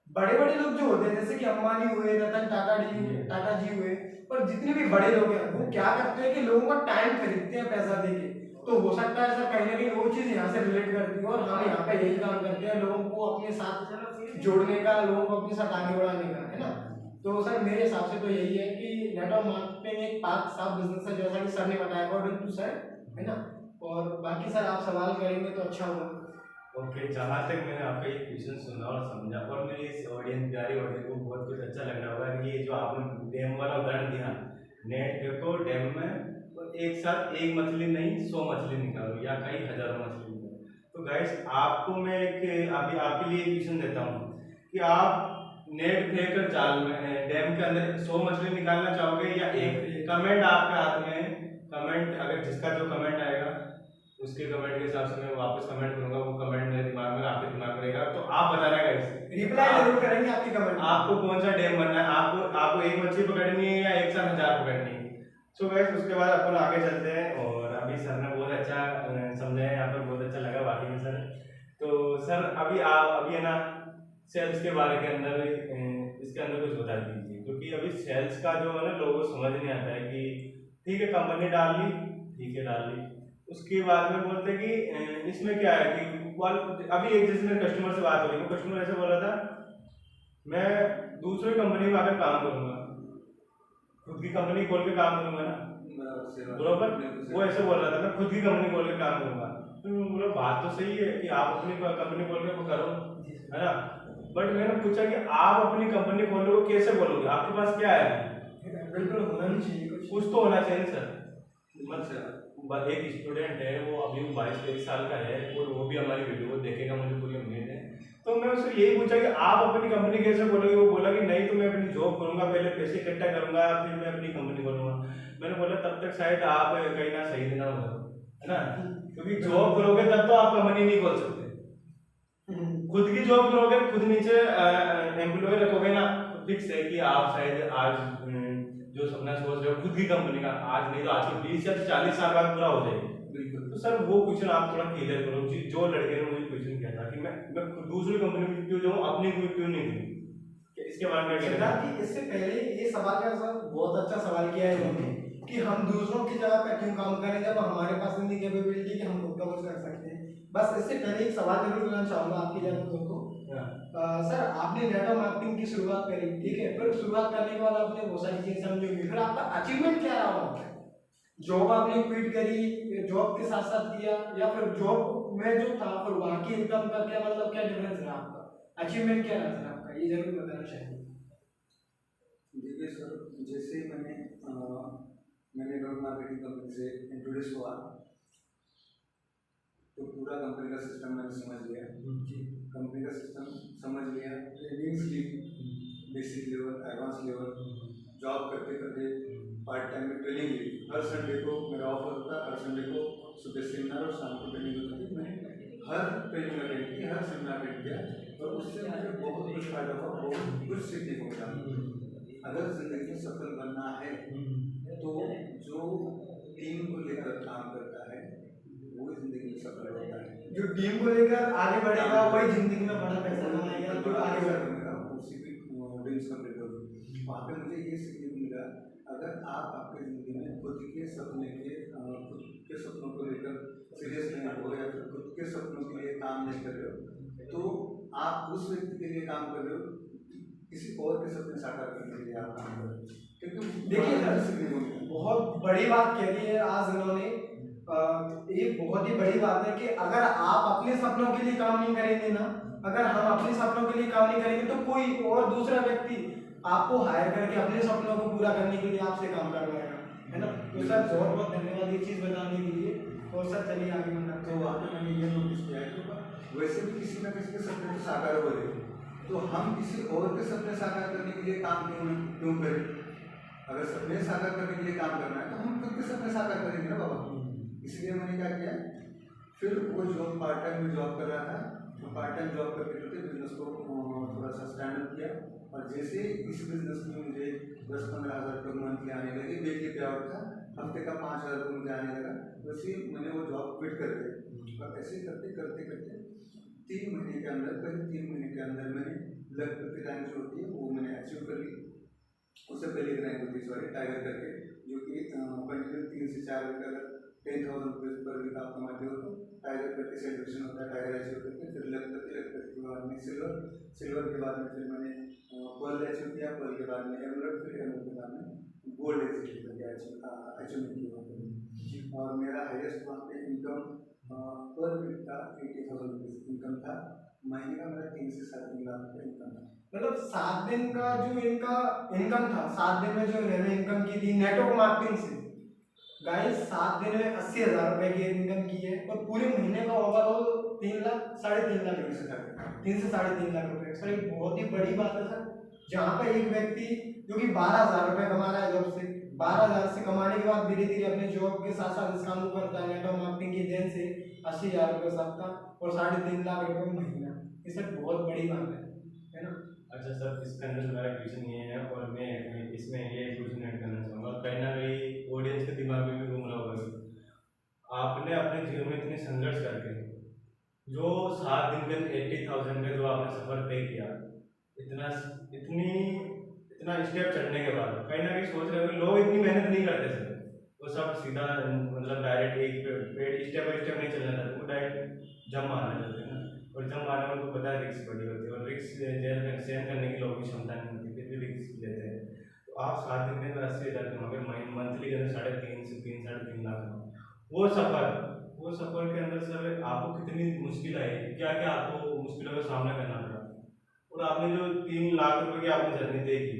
बड़े बड़े लोग जो होते हैं जैसे कि अंबानी हुए, रतन टाटा जी हुए, पर जितने भी बड़े लोग हैं वो क्या करते हैं कि लोगों का टाइम खरीदते हैं पैसा देके। तो हो सकता है सर कहीं ना कहीं वो चीज़ यहाँ से रिलेट करती है, और हम यहाँ पे यही काम करते हैं, लोगों को अपने साथ जोड़ने का, लोगों को अपने साथ आगे बढ़ाने का, है ना। तो सर मेरे हिसाब से तो यही है कि नेटवर्क मार्केटिंग एक पाक साफ बिजनेस है, जैसा कि सर ने बताया अकॉर्डिंग टू सर, है ना। और बाकी सर आप सवाल करेंगे तो अच्छा होगा। ओके, जहाँ तक मैंने आपका ये क्वेश्चन सुना और समझा, और मेरी इस ऑडियंस, प्यारी ऑडियंस को बहुत कुछ अच्छा लग रहा होगा कि ये जो आपने डैम वाला उदाहरण दिया, नेट देखो डैम में तो एक साथ एक मछली नहीं 100 मछली निकालो या कई हजारों मछली निकालो। तो गाइस आपको मैं एक अभी आपके लिए क्वेश्चन देता हूँ कि आप नेट फेंक कर जाल में डैम के अंदर 100 मछली निकालना चाहोगे या एक? कमेंट आपके हाथ में, कमेंट अगर जिसका जो कमेंट आएगा उसके कमेंट के हिसाब से मैं वापस कमेंट करूंगा, वो कमेंट मेरे दिमाग में, आपके दिमाग में रहेगा, तो आप बताना गाइस, रिप्लाई जरूर करेंगे आपके कमेंट। आपको कौन सा डैम बनना है, आपको एक मछली पकड़नी है या एक साथ 1000 पकड़नी है। सो गाइस उसके बाद अपन आगे चलते हैं, और अभी सर ने बहुत अच्छा समझाया, यहाँ पर बहुत अच्छा लगा वाकई में सर। तो सर अभी है ना सेल्स के बारे के अंदर इसके अंदर कुछ बता दीजिए, क्योंकि अभी सेल्स का जो है ना लोगों को समझ नहीं आता है कि ठीक है कंपनी डाल ली, ठीक है डाल ली, उसके बाद में बोलते कि इसमें क्या है कि अभी एक जैसे मेरे कस्टमर से बात हो रही है, कस्टमर ऐसे बोल रहा था मैं दूसरी कंपनी में आकर काम करूंगा, खुद की कंपनी खोल के काम करूंगा ना, बरोबर। वो ऐसे बोल रहा था मैं खुद की कंपनी खोल के काम करूंगा। तो मैं बोला बात तो सही है कि आप अपनी कंपनी खोल के करो, है ना, बट मैंने पूछा कि आप अपनी कंपनी खोलोगे कैसे बोलोगे, आपके पास क्या है? बिल्कुल होना नहीं चाहिए, कुछ तो होना चाहिए सर। एक स्टूडेंट है, वो अभी 22-23 साल का है, और वो भी हमारी वीडियो देखेगा, मुझे पूरी उम्मीद है। तो मैं उससे यही पूछा कि आप अपनी कंपनी कैसे बोलोगे, वो बोला कि नहीं तो मैं अपनी जॉब करूंगा, पहले पैसे इकट्ठा करूंगा फिर मैं अपनी कंपनी खोलूंगा। मैंने बोला तब तक शायद आप कहीं ना सही देना होगा, है ना, क्योंकि जॉब करोगे तब तो आप कंपनी नहीं खोल सकते। खुद की जॉब करोगे, खुद नीचे एम्प्लॉय रखोगे ना, तो फिक्स है कि आप शायद आज जो सपना सोच रहे हो खुद की कंपनी का, आज नहीं तो आज के 20 या 40 साल बाद पूरा हो जाएगी। बिल्कुल। तो सर वो क्वेश्चन आप थोड़ा क्लियर करो, जो लड़के ने मुझे क्वेश्चन किया था कि मैं दूसरी कंपनी में क्यों जाऊँ, अपनी क्यों नहीं दूँ, इसके बारे में क्या कहना है? इससे पहले ये सवाल का सर बहुत अच्छा सवाल किया है इन्होंने कि हम दूसरों की जगह पर क्यों काम करें जब हमारे पास इतनी कैपेबिलिटी कि हम खुद का कुछ कर सकते हैं। बस इससे पहले एक सवाल जरूर करना चाहूंगा आपकी इजाजत हो तो। सर आपने नेटवर्क मार्केटिंग की शुरुआत करी, ठीक है, फिर शुरुआत करने के बाद आपने बहुत सारी चीजें समझी, फिर आपका अचीवमेंट क्या रहा वहाँ पे? जॉब आपने क्विट करी, जॉब के साथ साथ किया, या फिर जॉब में जो था फिर वहाँ की इनकम का क्या मतलब, क्या डिफरेंस रहा आपका, अचीवमेंट क्या रहा सर आपका, ये जरूर बताना चाहिए। देखिए सर, जैसे मैंने नेटवर्क मार्केटिंग कंपनी से इंट्रोड्यूस हुआ तो पूरा कंपनी का सिस्टम मैंने समझ लिया, कंपनी का सिस्टम समझ लिया, ट्रेनिंग्स ली, basic level, advance level, job करते करते पार्ट टाइम में ट्रेनिंग ली। हर संडे को मेरा ऑफ होता था, हर संडे को सुबह सेमिनार और शाम को ट्रेनिंग होती थी। मैंने हर ट्रेनिंग अटेंड की, हर सेमिनार अटेंड किया, और उससे मुझे बहुत कुछ फायदा हुआ, बहुत कुछ सीखने को मिला। अगर जिंदगी में सफल बनना है तो जो टीम को लेकर काम करता है, वही जिंदगी में सफल होता है। जो टीम को लेकर आगे बढ़ेगा वही जिंदगी में बड़ा पैसा कमाएगा, जो आगे बढ़ेगा। उसी की ड्रीम्स कंप्लीट होगी। वहाँ पे मुझे ये सीखने को मिला, अगर आप आपकी ज़िंदगी में खुद के सपनों को लेकर सीरियस नहीं हो, या फिर खुद के सपनों के लिए काम नहीं कर रहे हो, तो आप उस व्यक्ति के लिए काम कर रहे हो, किसी और के सपने साकार करने के लिए आप काम कर रहे हो। क्योंकि देखिए बहुत बड़ी बात कह दी है आज इन्होंने। एक बहुत ही बड़ी बात है कि अगर आप अपने सपनों के लिए काम नहीं करेंगे ना, अगर हम अपने सपनों के लिए काम नहीं करेंगे, तो कोई और दूसरा व्यक्ति आपको हायर करके अपने सपनों को पूरा करने के लिए आपसे काम करवाएगा, है ना। तो सर बहुत बहुत धन्यवाद ये चीज़ बताने के लिए। और सर चलिए आगे बढ़ना। तो वहाँ पे मैंने ये नोटिस किया है कि वैसे भी किसी न किसी के सपने तो साकार हो रहे हैं, तो हम किसी और के सपने साकार करने के लिए काम क्यों करें। अगर सपने साकार करने के लिए काम करना है तो हम खुद के सपने साकार करेंगे ना बाबा। इसलिए मैंने क्या किया, फिर वो जॉब पार्ट टाइम में जॉब कर रहा था, तो पार्ट टाइम जॉब करते करते बिजनेस को थोड़ा सा स्टैंड अप किया। और जैसे इस बिजनेस में मुझे 10-15 हज़ार रुपये मंथली आने लगे, वीकली पे आउट था, हफ्ते का 5,000 रुपये मुझे आने लगा, वैसे मैंने वो जॉब क्विट कर दिया। और ऐसे करते करते करते 3 महीने के अंदर, पहले 3 महीने के अंदर मैंने लखपति रैंक जो होती है वो मैंने अचीव कर ली। उससे पहले की रैंक होती है सॉरी टाइगर करके, जो कि कंटिन्यू 3 से 4 वीक अगर 10,000 रुपये पर वीक आप कमाते हो तो टाइगर करके सेलिब्रेशन होता है, टाइगर अचीव करके। फिर लखपति के बाद में सिल्वर के बाद में फिर मैंने पर्ल अचीव किया, पर्ल के बाद में एमरल्ड, फिर एमरल्ड के बाद में गोल्ड अचीव करके अचीवमेंट किया। और मेरा हाईएस्ट वहाँ पे इनकम पर वीक का 80,000 रुपीज़ इनकम था। महीने का मेरा 3 से 7 लाख रुपये इनकम था। मतलब 7 दिन का जो इनका इनकम था, 7 दिन में जो इन्होंने इनकम की थी नेटवर्क मार्केटिंग से, गाइस 7 दिन में 80,000 रुपए की इनकम की है। और पूरे महीने का ओवरऑल 3 लाख 3.5 लाख 3 से 3.5 लाख रुपए। सर एक बहुत ही बड़ी बात है सर, जहाँ पर एक व्यक्ति जो कि 12,000 रुपए कमा रहा है जॉब से, 12,000 से कमाने के बाद धीरे धीरे अपने जॉब के साथ साथ इस काम को करता है नेटवर्क मार्केटिंग की देन से 80,000 रुपये सबका और 3.5 लाख रुपए महीना। ये सर बहुत बड़ी बात है ना। अच्छा सर, इसके अंदर मेरा क्वेश्चन ये है और मैं इसमें ये क्वेश्चन ऐड करना चाहूँगा। कहीं ना कहीं ऑडियंस के दिमाग में भी घूम रहा होगा, आपने अपने जीवन में इतने संघर्ष करके जो 7 दिन के 80,000 का जो आपने सफर तय किया, इतना स्टेप चढ़ने के बाद कहीं ना कहीं सोच रहे हो कि लोग इतनी मेहनत नहीं करते सर, वो सब सीधा मतलब डायरेक्ट एक स्टेप बाई स्टेप नहीं चलना चाहते, वो डायरेक्ट जम मारना चाहते हैं ना। और जम मारने में उनको पता है रिस्क बड़ी होती है, और रिस्क सहन करने की लोगों की क्षमता नहीं होती, फिर भी रिस्क लेते हैं। तो आप 7 दिन में 80,000 कमाओगे, मंथली के अंदर 3.5 से 3.5 लाख कमाओ। वो सफर के अंदर सर आपको कितनी मुश्किल आई, क्या क्या आपको मुश्किलों का सामना करना पड़ा, और आपने जो 3 लाख रुपए की आपने जर्नी तय की,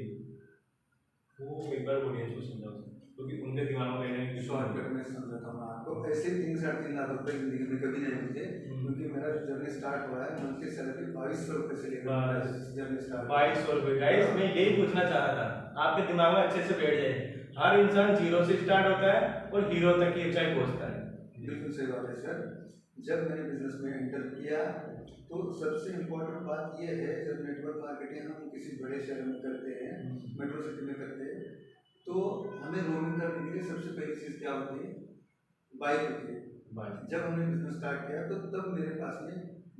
वो एक बार ऑडियंस को समझाओ, क्योंकि उनके दिमाग में कहीं शॉर्टकट में समझाता हूँ आपको। ऐसे 3-3.5 लाख रुपए जिंदगी में कभी नहीं मिलते, क्योंकि मेरा जो जर्नी स्टार्ट हुआ है मंथली सैलरी 2,200 रुपये से लेकर जर्नी स्टार्ट 2,200 रुपये। गाइस मैं यही पूछना चाह रहा था, आपके दिमाग में अच्छे से बैठ जाए, हर इंसान 0 से स्टार्ट होता है और हीरो तक की ऊंचाई पहुंचता है। बिल्कुल सही बात है सर। जब मैंने बिजनेस में एंटर किया तो सबसे इम्पोर्टेंट बात यह है, जब नेटवर्क मार्केटिंग हम किसी बड़े शहर में करते हैं, मेट्रो सिटी में करते हैं, तो हमें रोमिंग करने के लिए सबसे पहली चीज़ क्या होती है, बाइक होती है। जब हमने बिजनेस स्टार्ट किया तो तब मेरे पास में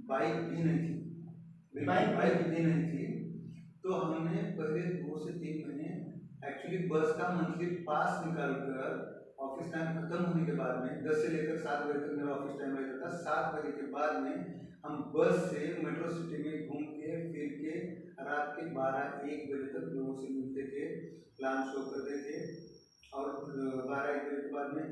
बाइक भी नहीं थी, बाइक भी नहीं थी। तो हमने पहले 2 से 3 महीने एक्चुअली बस का मंथली पास निकाल कर, ऑफिस टाइम खत्म होने के बाद में 10 से लेकर 7 बजे तक मेरा ऑफिस टाइम रहता था, 7 बजे के बाद में हम बस से मेट्रो सिटी में घूम के फिर के रात के 12-1 बजे तक लोगों से मिलते थे, प्लान शो करते थे, और 12-1 बजे के बाद में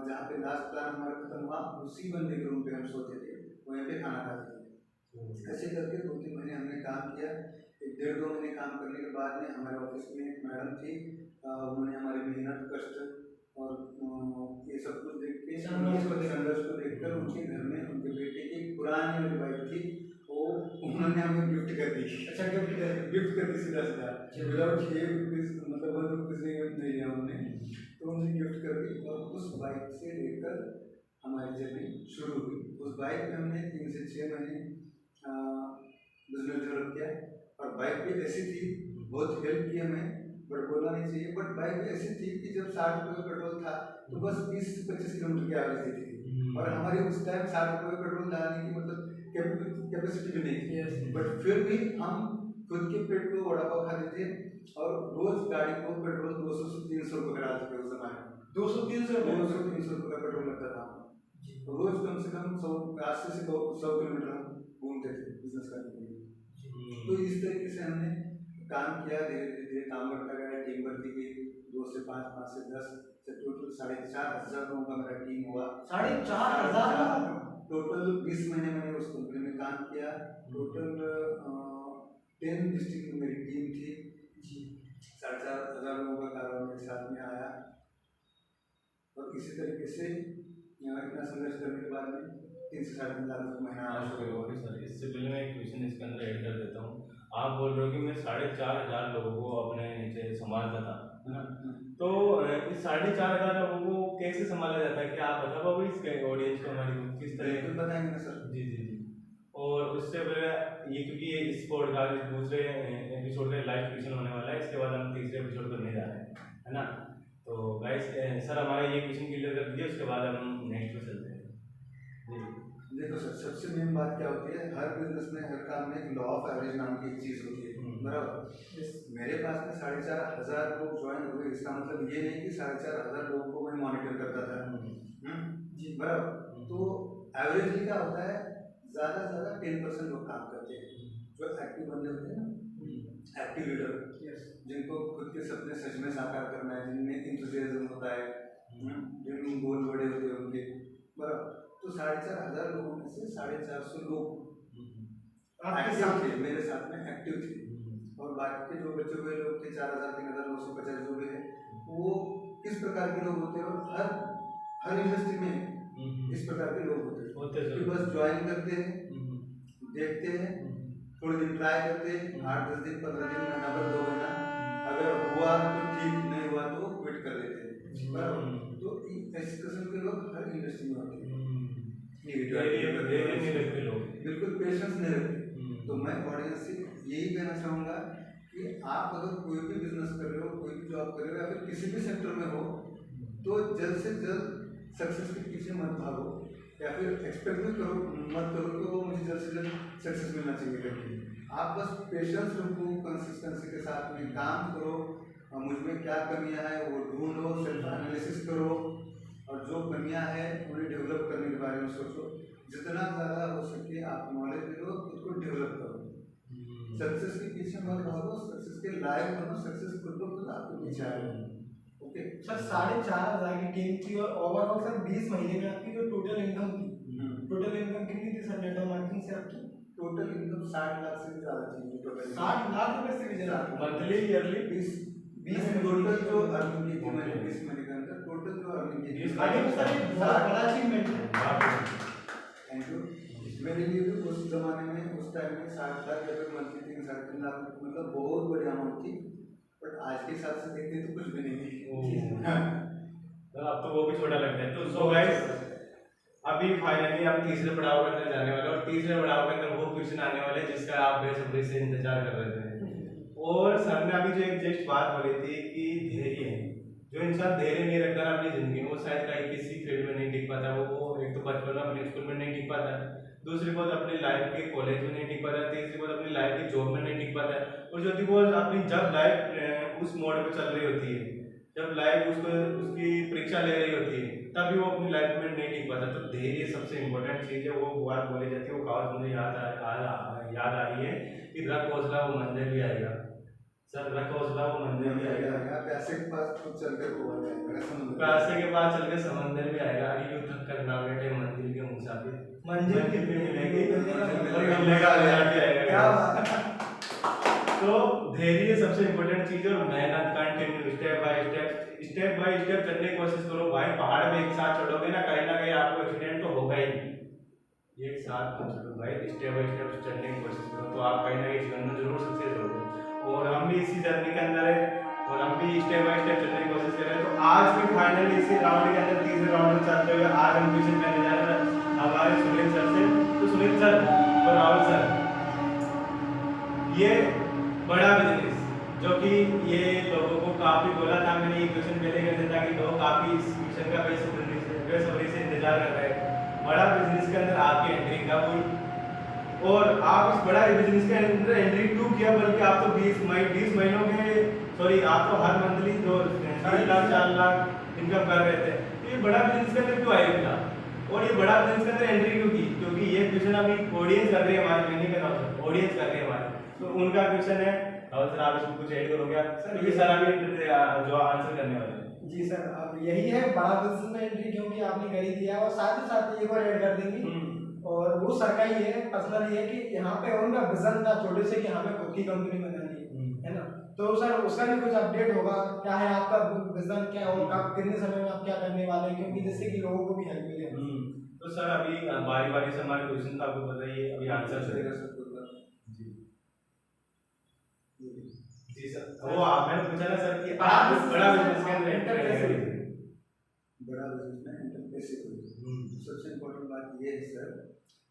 जहाँ पे लास्ट प्लान हमारा खत्म हुआ उसी बंदे के रूम पे हम सोते थे, वहीं पे खाना खाते थे। ऐसे करके 2-3 महीने हमने काम किया। 1-1.5-2 महीने काम करने के बाद में हमारे ऑफिस में एक मैडम थी, उन्होंने हमारी मेहनत कष्ट और ये सब कुछ देख के संघर्ष को देखकर उनके घर में उनके बेटे की पुरानी वाली बाइक थी, वो उन्होंने हमें गिफ्ट कर दी। अच्छा गिफ्ट कर दी सीधा विदाउट ₹1 मतलब ₹1 नहीं लिया उन्होंने, तो उन्हें गिफ्ट कर दी। और उस बाइक से लेकर हमारी जर्नी शुरू हुई। उस बाइक में हमने 3 से 6 महीने बिजनेस डेवलप किया, और बाइक भी ऐसी थी, बहुत हेल्प की हमें, बट बोलना नहीं चाहिए, बट बाइक भी ऐसी थी कि जब 60 रुपये का पेट्रोल था तो बस 20 से 25 किलोमीटर की एवरेज थी। और हमारी उस टाइम 60 रुपये पेट्रोल डालने की मतलब कैपेसिटी भी नहीं Yes. थी, बट फिर भी हम खुद के पेट को वड़ा पाव खाते थे और रोज गाड़ी को पेट्रोल 200 से 300 रुपये का डालते थे उस जमाने में। 200-300 रुपये 200-300 रुपये का पेट्रोल लगता था। तो रोज कम से कम 80 से 100 किलोमीटर हम घूमते थे बिजनेस करने के लिए। तो इस तरीके से हमने काम किया, धीरे धीरे काम बढ़ता गया, टीम बढ़ती गई, 2 से 5, 5 से 10 से टोटल 4,500 लोगों का मेरा टीम हुआ। 4,500 टोटल 20 महीने मैंने उस कंपनी में काम किया। टोटल 10 डिस्ट्रिक्ट में मेरी टीम थी। 4,500 लोगों का कारोबार मेरे साथ में आया और इसी तरीके से इतना संघर्ष करने के बाद में 3 से 3.5 लाख महीना आया। ओके सर, इससे पहले मैं एक क्वेश्चन इसके अंदर ऐड कर देता हूँ। आप बोल रहे हो कि मैं 4,500 लोगों को अपने नीचे संभालता था, है ना? तो इस 4,500 लोगों को कैसे संभाला जाता है, क्या आप बता पाओगे इसके ऑडियंस को हमारी किस तरह? बिल्कुल बताएंगे ना सर। जी जी जी। और उससे पहले ये, क्योंकि ये इस पॉडकास्ट दूसरे एपिसोड का लाइव क्वेश्चन होने वाला है, इसके बाद हम तीसरे एपिसोड करने जा रहे हैं, है ना? तो गाइस सर हमारा ये क्वेश्चन क्लियर कर दीजिए, उसके बाद हम नेक्स्ट पे चलते हैं। जी देखो सर, सबसे मेन बात क्या होती है, हर बिजनेस में, हर काम में एक लॉ ऑफ एवरेज नाम की एक चीज होती है, बराबर? मेरे पास में 4,500 लोग ज्वाइन हुए, इसका मतलब ये नहीं कि 4,500 लोगों को मैं मॉनिटर करता था, जी बराबर? तो एवरेजली क्या होता है, ज़्यादा से ज़्यादा 10% लोग काम करते हैं, जो एक्टिव बंदे होते हैं ना, एक्टिव लीडर, जिनको खुद के सपने सच में साकार करना है, जिनमें इंथुसियाज्म होता है, जिनमें गोल बड़े होते हैं उनके, बराबर? तो 4,500 लोगों में से 450 लोग एक्टिव थे, मेरे साथ में एक्टिव थे, और बाकी के जो बचे हुए लोग थे 4,000-3,950 जो भी है, वो किस प्रकार के लोग होते हैं, और हर इंडस्ट्री में इस प्रकार के लोग होते हैं कि बस ज्वाइन करते हैं, देखते हैं, थोड़े दिन ट्राई करते हैं, 8-10 दिन, 15 दिन, महीना भर, 2 महीना, अगर हुआ तो ठीक, नहीं हुआ तो क्विट कर देते हैं, बराबर? तो इस किस्म के लोग हर इंडस्ट्री में होते हैं, बिल्कुल पेशेंस नहीं रखते। तो मैं ऑडियंस से यही कहना चाहूँगा कि आप अगर कोई भी बिजनेस कर रहे हो, कोई भी जॉब कर रहे हो, या फिर किसी भी सेक्टर में हो, तो जल्द से जल्द सक्सेस के पीछे मत भागो, या फिर एक्सपेक्ट भी करो मत करो कि वो मुझे जल्द से जल्द सक्सेस मिलना चाहिए करके। आप बस पेशेंस रखो, कंसिस्टेंसी के साथ में काम करो, मुझ में क्या कमियां हैं वो ढूंढो, सेल्फ एनालिसिस करो, और जो कमियां हैं उन्हें डेवलप करने के बारे में सोचो। जितना ज़्यादा हो सके आप नॉलेज लो, खुद को डेवलप करो, सक्सेस के पीछे मत भागो, सक्सेस के लायक बनो, सक्सेस खुद को खुद आपके पीछे आएगा। ओके सर, 4,500 की टीम थी और ओवरऑल सर 20 महीने में आपकी जो टोटल इनकम थी, टोटल इनकम कितनी थी सर नेटवर्क मार्केटिंग से आपकी? टोटल इनकम 60 लाख से भी ज़्यादा थी। टोटल 60 लाख रुपए से भी ज़्यादा, मंथली ईयरली 20 टोटल जो अर्निंग की थी मैंने 20 महीने के अंदर, टोटल जो अर्निंग की थी, आगे तो सर एक बहुत बड़ा अचीवमेंट है। Thank you. मेरे लिए भी उस जमाने में, उस टाइम में 60 लाख या फिर मंथली 3-3.5 लाख मतलब बहुत बड़ी अमाउंट थी, बट आज के हिसाब से देखते तो कुछ भी नहीं है। अब तो वो भी छोटा लगता है। तो सो गाइस, अभी फाइनली हम तीसरे पड़ाव के अंदर जाने वाले, और तीसरे पड़ाव के अंदर वो क्वेश्चन आने वाले जिसका आप बेसब्री से इंतजार कर रहे थे। और सर ने अभी जो एक जस्ट बात बोली थी कि धैर्य, जो इंसान धैर्य नहीं रखता ना अपनी जिंदगी में, वो शायद कहीं किसी फील्ड में नहीं टिक पाता। वो एक तो बचपन में अपने स्कूल में नहीं टिक पाता, दूसरी बात अपनी लाइफ के कॉलेज में नहीं टिक पाता, तीसरी बात अपनी लाइफ की जॉब में नहीं टिक पाता। और जो वो अपनी जब लाइफ उस मोड पे चल रही होती है, जब लाइफ उसको उसकी परीक्षा ले रही होती है, तभी वो अपनी लाइफ में नहीं टिक पाता। तो धैर्य सबसे इम्पोर्टेंट चीज़ है। वो बात बोली जाती है, वो कहावत मुझे याद आ रही है कि रख हौसला वो मंदिर भी आएगा। सर रख हौसला वो मंदिर भी आएगा, पैसे के पास खुद चल कर वो पैसे के पास चल के समंदर भी आएगा। यूं थक कर ना बैठे मंदिर के मुसाफिर, मंजिल कितनी मिलेगी, मिलने का आएगा। तो धैर्य सबसे इम्पोर्टेंट चीज़ है, और मेहनत कंटिन्यू स्टेप बाय स्टेप चलने की कोशिश करो। भाई पहाड़ में एक साथ चढ़ोगे ना कहीं आपको एक्सीडेंट तो होगा ही, एक साथ मत चढ़ो भाई, स्टेप बाय स्टेप चलने की कोशिश करो, तो आप कहीं ना कहीं जीवन में जरूर सक्सेस होगे। और हम भी इसी जर्नी के अंदर है, और हम भी स्टेप बाय स्टेप चलने की कोशिश कर रहे हैं। तो आज भी फाइनली इसी राउंड के अंदर, तीसरे राउंड में चलते हुए आज हम क्वेश्चन करने जा रहे हैं हमारे सुनील सर से। तो सुनील सर और राहुल सर, ये बड़ा बिजनेस जो कि ये लोगों को काफ़ी बोला था मैंने, ये क्वेश्चन पहले कर देता कि लोग काफ़ी इस क्वेश्चन का बेसब्री से इंतजार कर रहे हैं। बड़ा बिजनेस के अंदर आपकी एंट्री कब हुई और आप इस बड़ा बिजनेस के अंदर एंट्री क्यों किया, बल्कि आप तो 20 महीनों के सॉरी आप तो हर मंथली 3 लाख 4 लाख इनकम कर रहे थे, तो ये बड़ा बिजनेस के अंदर क्यों आए था और ये बड़ा बिजनेस के अंदर एंट्री क्यों की? क्योंकि ये क्वेश्चन अभी ऑडियंस कर रही है हमारे, मैंने कर रहा हूँ ऑडियंस कर रही है हमारे, तो उनका क्वेश्चन है। और सर आप इसमें कुछ ऐड करोगे सर, क्योंकि सर अभी जो आंसर करने वाले हैं। जी सर, अब यही है बड़ा बिजनेस में एंट्री क्योंकि आपने कर ही दिया, और साथ ही साथ एक और ऐड कर देंगे, और वो सर का ही है पर्सनल ये है कि यहाँ पे उनका विजन था छोटे से कि हमें खुद की कंपनी बनानी है ना, तो सर उसका भी कुछ अपडेट होगा, क्या है आपका विजन क्या है और कब कितने समय में आप क्या करने वाले हैं, क्योंकि जिससे कि लोगों को भी हेल्प मिले। तो सर अभी बारी बारी से हमारे क्वेश्चन आपको बताइए, अभी आंसर चलेगा सबको। जी सर, वो आप मैंने पूछा ना सर कि आप बड़ा बिजनेस के अंदर एंटर कैसे हुए? बड़ा बिजनेस में एंटर कैसे हुए? सबसे इम्पोर्टेंट बात ये है सर,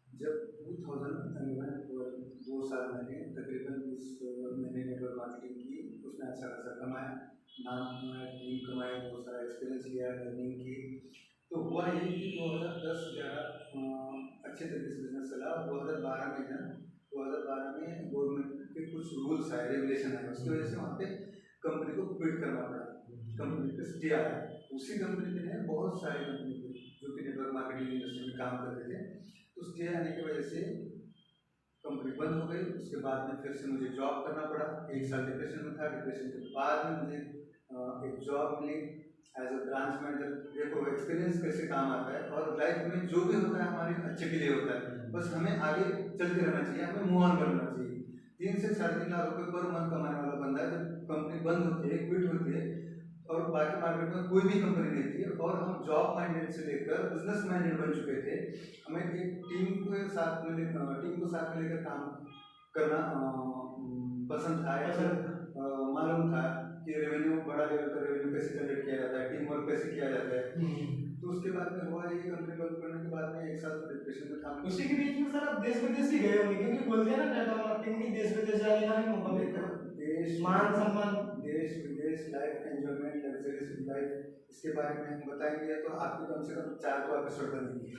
जब 2011 और 2 साल मैंने तकरीबन 20 महीने नेटवर्क मार्केटिंग की, उसमें अच्छा खासा कमाया, नाम कमाया, टीम कमाया, बहुत सारा एक्सपीरियंस लिया, लर्निंग की। तो हुआ ये कि 2010-11 अच्छे तरीके से बिजनेस चला। 2012 में गवर्नमेंट के कुछ रूल्स आए, रेगुलेशन आए, उसकी वजह से वहाँ पे कंपनी को क्विट करना पड़ा, कंपनी पे स्टे आया। उसी कंपनी में बहुत सारी कंपनी थे जो कि नेटवर्क मार्केटिंग इंडस्ट्री में काम करते थे, तो स्टे आने की वजह से कंपनी बंद हो गई। उसके बाद में फिर से मुझे जॉब करना पड़ा, 1 साल डिप्रेशन में था। डिप्रेशन के बाद में मुझे एक जॉब मिली एज अ ब्रांच मैनेजर। देखो एक्सपीरियंस कैसे काम आता है, और लाइफ में जो भी होता है हमारे अच्छे के लिए होता है, बस हमें आगे चलते रहना चाहिए, हमें मूव ऑन करना चाहिए। 3 से 3.5 लाख रुपए पर मंथ कमाने वाला बंदा है, जब कंपनी बंद होती है, क्विट होती है, और बाकी मार्केट में कोई भी कंपनी नहीं थी, और हम जॉब माइंडेड से लेकर बिजनेस माइंडेड बन चुके थे। हमें एक टीम को साथ में लेकर काम करना पसंद था, ऐसा मालूम था कि रेवेन्यू बड़ा लेवल का रेवेन्यू कैसे जनरेट किया जाता है, टीम वर्क कैसे किया जाता है। तो उसके बाद में हुआ ये, कंपनी बंद करने के बाद में 1 साल तो डिप्रेशन में था। उसी के बीच में सर आप देश विदेश ही गए होंगे, क्योंकि बोलते हैं ना नेटवर्क मार्केटिंग में देश विदेश जाने का भी मौका मिलता है, देश मान सम्मान, देश विदेश, लाइफ एंजॉयमेंट, लग्जरियस लाइफ, इसके बारे में हम बताएंगे तो आपको कम से कम 4 एपिसोड बनेंगे।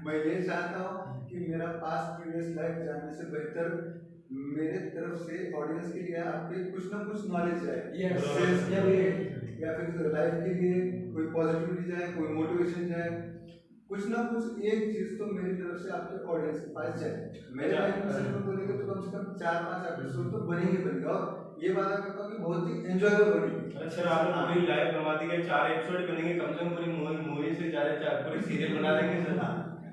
मैं ये चाहता हूँ कि मेरा पास्ट प्रीवियस लाइफ जानने से बेहतर मेरे तरफ से ऑडियंस के लिए आपके कुछ ना कुछ नॉलेज जाए, सेल्स के लिए या फिर लाइफ के लिए कोई पॉजिटिविटी जाए, कोई मोटिवेशन जाए, कुछ ना कुछ एक चीज तो मेरी तरफ से आपके ऑडियंस के पास जाए। मेरे लाइफ में सच में बोलेंगे तो कम से कम 4-5 एपिसोड तो बनेंगे, और ये वादा करता हूँ कि बहुत ही एंजॉयबल बनेगी। अच्छा, आपने पूरी लाइव बनवा दी है, 4 एपिसोड बनेंगे, कम से कम पूरी मूवी से ज़्यादा पूरी सीरियल बना देंगे सर,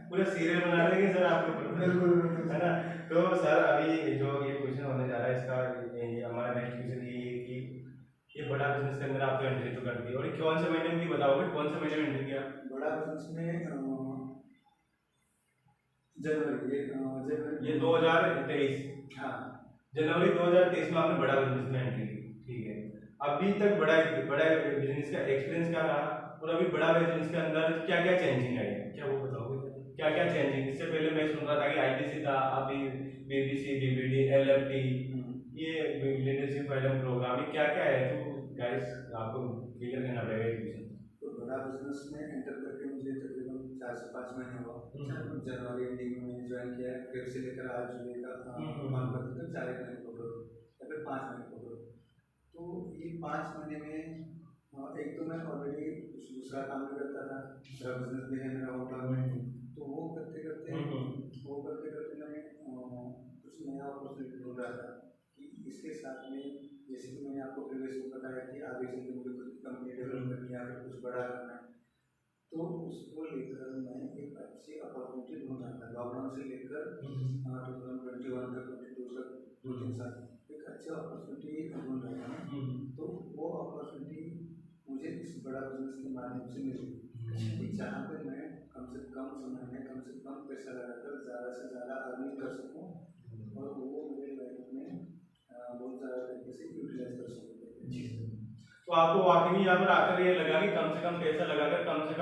पूरा सीरियल बना देंगे सर आपके ऊपर, बिल्कुल है ना। तो सर अभी जो ये क्वेश्चन होने जा रहा है, इसका हमारा नेक्स्ट क्वेश्चन ये है कि ये बड़ा बिजनेस के अंदर आपको एंट्री तो कर दी, और कौन से महीने में बताओगे, कौन से महीने में एंट्री किया? बड़ा बिजनेस में जनवरी ये 2023, हाँ जनवरी 2023 में आपने बड़ा बिजनेस में एंट्री की, ठीक है। अभी तक बड़ा बिजनेस का एक्सपीरियंस क्या रहा, और अभी बड़ा बिजनेस के अंदर क्या क्या चेंजिंग आई है, क्या वो बताओगे? क्या क्या चेंजिंग? इससे पहले मैं सुन रहा था कि आईटीसी था, अभी बीबीसी, बीबीडी, एलएफटी, ये लीडरशिप डेवलपमेंट प्रोग्राम, ये क्या क्या है? तो गाइस आपको क्लियर करना पड़ेगा ये क्वेश्चन। तो बड़ा बिजनेस में एंटर करके मुझे तकरीबन 4 से 5 महीने हुआ। जनवरी एंडिंग में ज्वाइन किया, फिर से लेकर आज जुलाई का काम करते थे, 4 महीने पकड़ो या फिर 5 महीने पकड़ो। तो ये 5 महीने में एक तो मैं ऑलरेडी कुछ दूसरा काम भी करता था, दूसरा बिजनेस भी है मेरा होटल में, तो वो करते करते मैंने कुछ नया अपॉर्चुनिटी ढूंढ रहा था कि इसके साथ में, जैसे कि मैंने आपको प्रीवियस में बताया कि आगे चल के मुझे कुछ कंपनी डेवलप करनी है या फिर कुछ बड़ा करना है, तो उसको लेकर मैं एक अच्छी अपॉर्चुनिटी ढूंढ रहा था। लॉकडाउन से लेकर 2021 तक, 22 तक 2-3 साल एक अच्छी अपॉर्चुनिटी ढूंढ रहा था। तो वो अपॉर्चुनिटी मुझे इस बड़ा बिजनेस के माध्यम से मिली, जहाँ पर मैं कम से कम समय में कम से कम पैसा लगाकर ज़्यादा से ज़्यादा अर्निंग कर सकूँ, और वो मेरे लाइफ में बहुत ज़्यादा तरीके से यूटिलाइज कर सकूँ। तो आपको वाकई यहाँ पर आकर ये लगा कि कम से कम पैसा लगाकर कम से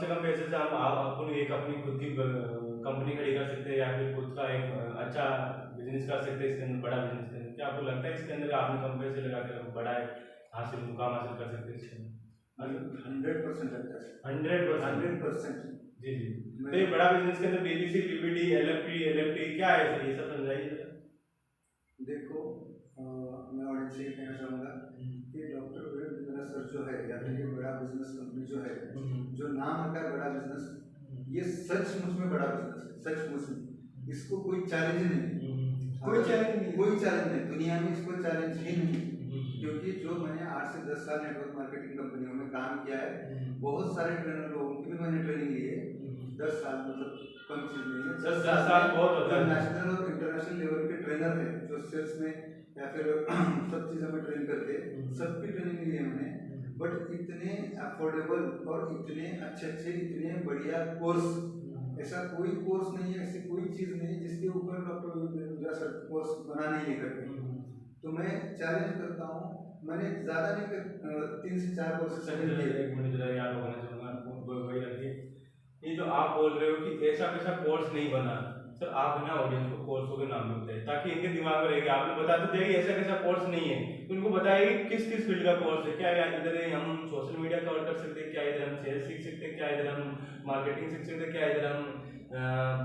कम पैसे से हम एक अपनी खुद की कंपनी खड़ी कर सकते हैं, या फिर खुद का एक अच्छा बिजनेस कर सकते हैं इसके अंदर, बड़ा बिजनेस के अंदर? क्या आपको लगता है इसके अंदर आपने कम पैसे लगाकर बड़ा मुकाम हासिल कर सकते हैं इसके अंदर? 100% लगता है, 100%। जी जी। तो ये बड़ा बिजनेस के अंदर बीबीसी, पीपीडी, एलएफटी क्या है सर, ये सब समझाइए। देखो मैं ऑडियंस से ये कहना चाहूँगा कि डॉक्टर विवेक बिंद्रा सर जो है या फिर ये बड़ा बिजनेस कंपनी जो है, जो नाम रखा है बड़ा बिजनेस, ये सचमुच में बड़ा बिजनेस है, सचमुच में। इसको कोई चैलेंज नहीं, कोई चैलेंज नहीं, कोई चैलेंज नहीं, दुनिया में इसको चैलेंज ही नहीं। क्योंकि जो मैंने 8 से 10 साल नेटवर्क मार्केटिंग कंपनियों में काम किया है, बहुत सारे ट्रेनर लोगों की भी मैंने ट्रेनिंग ली है। 10 साल मतलब कम चीज नहीं है, 10 साल बहुत होता है। नेशनल और इंटरनेशनल लेवल के ट्रेनर हैं जो सेल्स में या फिर सब चीज़ों में ट्रेन करते हैं, सबकी ट्रेनिंग ली है मैंने। बट इतने अफोर्डेबल और इतने अच्छे इतने बढ़िया कोर्स, ऐसा कोई कोर्स नहीं है, ऐसी कोई चीज़ नहीं है जिसके ऊपर doctor Vivek Bindra sir course बना नहीं करते। तो मैं चैलेंज करता हूँ, मैंने ज़्यादा नहीं कर 3 से 4 कोर्सेस एक मिनट जरा याद होना चाहूँगा, वही रखिए। ये जो आप बोल रहे हो कि ऐसा कैसा कोर्स नहीं बना, सर आप ना ऑडियंस को कोर्सों के नाम बताइए ताकि इनके दिमाग में रहेगा। आपने बता तो दिया कि ऐसा कैसा कोर्स नहीं है, तो उनको बताइए किस किस फील्ड का कोर्स है। क्या इधर हम सोशल मीडिया कवर कर सकते हैं, क्या इधर हम सेल्स सीख सकते हैं, क्या इधर हम मार्केटिंग सीख सकते हैं, क्या इधर हम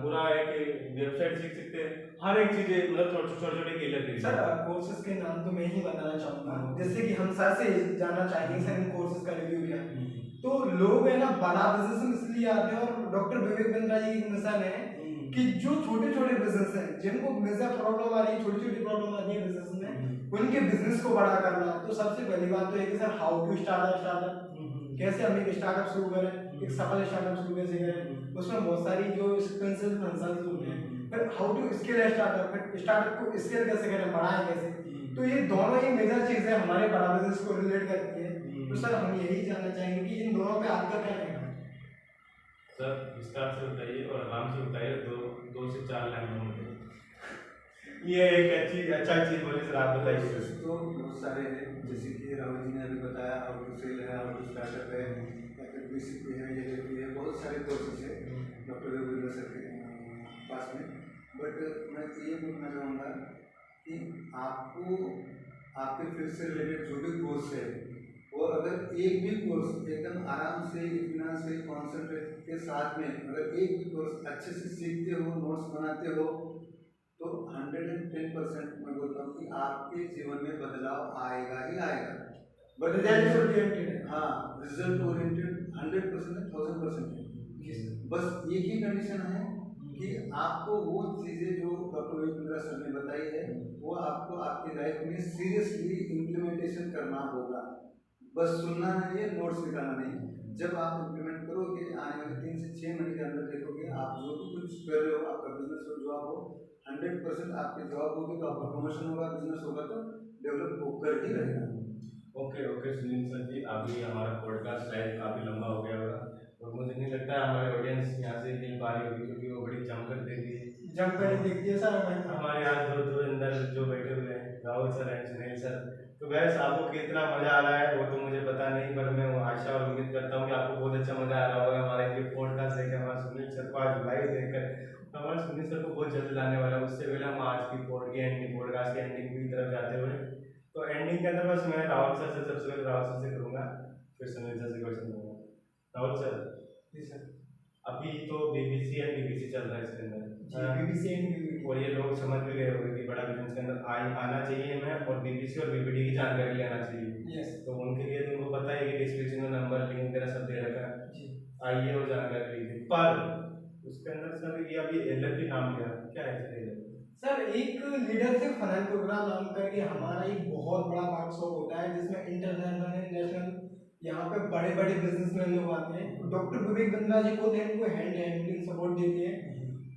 पूरा एक वेबसाइट सीख सकते हैं। हर एक चीज़ मतलब छोटे क्लियर कीजिए। सर कोर्सेज के नाम तो मैं ही बताना चाहूंगा, जैसे कि हम सर से जानना चाहेंगे सर इन कोर्सेज का रिव्यू क्या है। तो लोग है ना बड़ा बिजनेस में इसलिए आते हैं, और डॉक्टर विवेक बिंद्रा जी की मिसाल है कि जो छोटे छोटे बिजनेस हैं जिनको हमेशा प्रॉब्लम आ रही है, छोटी छोटी प्रॉब्लम आती है बिजनेस में, उनके बिजनेस को बड़ा करना। तो सबसे पहली बात तो है कि सर हाउ टू स्टार्टअप, कैसे हम एक स्टार्टअप शुरू करें, एक सफल स्टार्टअप शुरू कैसे करें, उसमें बहुत सारी जो सिक्वेंसेस फंक्शंस होते हैं। फिर हाउ टू स्केल स्टार्टअप, फिर स्टार्टअप को स्केल कैसे करें, बढ़ाएं कैसे। तो ये दोनों ही मेजर चीजें हमारे बड़ा बिजनेस को रिलेट करती है। तो सर हम यही जानना चाहेंगे कि इन दोनों पे आपका क्या कहना है। सर विस्तार से बताइए और आराम से बताइए, 2 से 4 लाइन में बताइए। ये एक अच्छा चीज बोली सर, आप बताइए। तो बहुत सारे हैं, जैसे कि राहुल जी ने अभी बताया, हाउ टू सेल है, हाउ टू स्टार्टअप है, या फिर बीसीपी है, एलएफटी है, बहुत सारे कोर्सेज है डॉक्टर विवेक बिंद्रा सर के पास में। बट मैं ये बोलना चाहूँगा कि आपको आपके फील्ड से रिलेटेड जो भी कोर्स है, वो अगर एक भी कोर्स एकदम आराम से, इत्मीनान से, कॉन्सेंट्रेट के साथ में अगर एक भी कोर्स अच्छे से सीखते हो, नोट्स बनाते हो, तो 110% मैं बोलता हूँ कि आपके जीवन में बदलाव आएगा ही आएगा। बट रिजल्ट ओरिएंटेड है। हाँ, रिजल्ट ओरिएंटेड 100% है, 1000% है। बस एक ही कंडीशन है कि आपको वो चीज़ें जो डॉक्टर विवेक बिंद्रा सर ने बताई है, वो आपको आपकी लाइफ में सीरियसली इम्प्लीमेंटेशन करना होगा। बस सुनना नहीं है, नोट्स निकालना नहीं। जब आप इम्प्लीमेंट करोगे, आने वाले 3 से 6 महीने के अंदर देखोगे आप जो भी कुछ कर रहे हो, आपका बिजनेस हो, जॉब हो, 100% आपकी जॉब होगी तो आपका प्रमोशन होगा, बिजनेस होगा तो डेवलप होकर ही रहेगा। ओके सुनील सर जी, अभी हमारा पॉडकास्ट शायद काफ़ी लंबा हो गया होगा और मुझे नहीं लगता है हमारे ऑडियंस यहाँ से नहीं पा रही होगी, क्योंकि वो बड़ी जमकर देखती है। जमकर देखती है सर। हमारे यहाँ दो अंदर जो बैठे हुए हैं, Rahul sir and Sunil sir, तो वैसे आपको कितना मजा आ रहा है वो तो मुझे पता नहीं, पर मैं आशा और उम्मीद करता हूँ कि आपको बहुत अच्छा मजा आ रहा होगा हमारे ये पॉडकास्ट देकर, हमारे सुनील सर को आज लाइव देखकर। हमारे सुनील सर को बहुत जल्द लाने वाला है। उससे पहले हम आज की पॉडकास्ट की एंडिंग की तरफ जाते हुए, तो एंडिंग के अंदर बस मैं राहुल सर से सबसे पहले राहुल सर से करूँगा, फिर सुनील सर से क्वेश्चन करूँगा। राहुल सर जी सर, अभी तो बीबीसी एंड बीबीसी चल रहा है इसके अंदर, बीबीसी एंड और ये लोग समझ भी गए होंगे कि बड़ा बिजनेस के अंदर आना चाहिए हमें, और बीबीसी और बीबीडी की जानकारी लेना चाहिए। यस, तो उनके लिए तुमको पता है कि डिस्क्रिप्शन में नंबर लिंक वगैरह सब दे रखा है, आइए और जानकारी लीजिए। पर उसके अंदर सर ये अभी एलएफटी नाम लिया, क्या है सर? एक लीडरशिप फनल प्रोग्राम नाम करके हमारा एक बहुत बड़ा वर्कशॉप होता है जिसमें इंटरनेशनल नेशनल यहाँ पे बड़े बड़े बिजनेसमैन लोग आते हैं। डॉक्टर विवेक बिंद्रा जी खुद इनको हैंडलिंग सपोर्ट देते हैं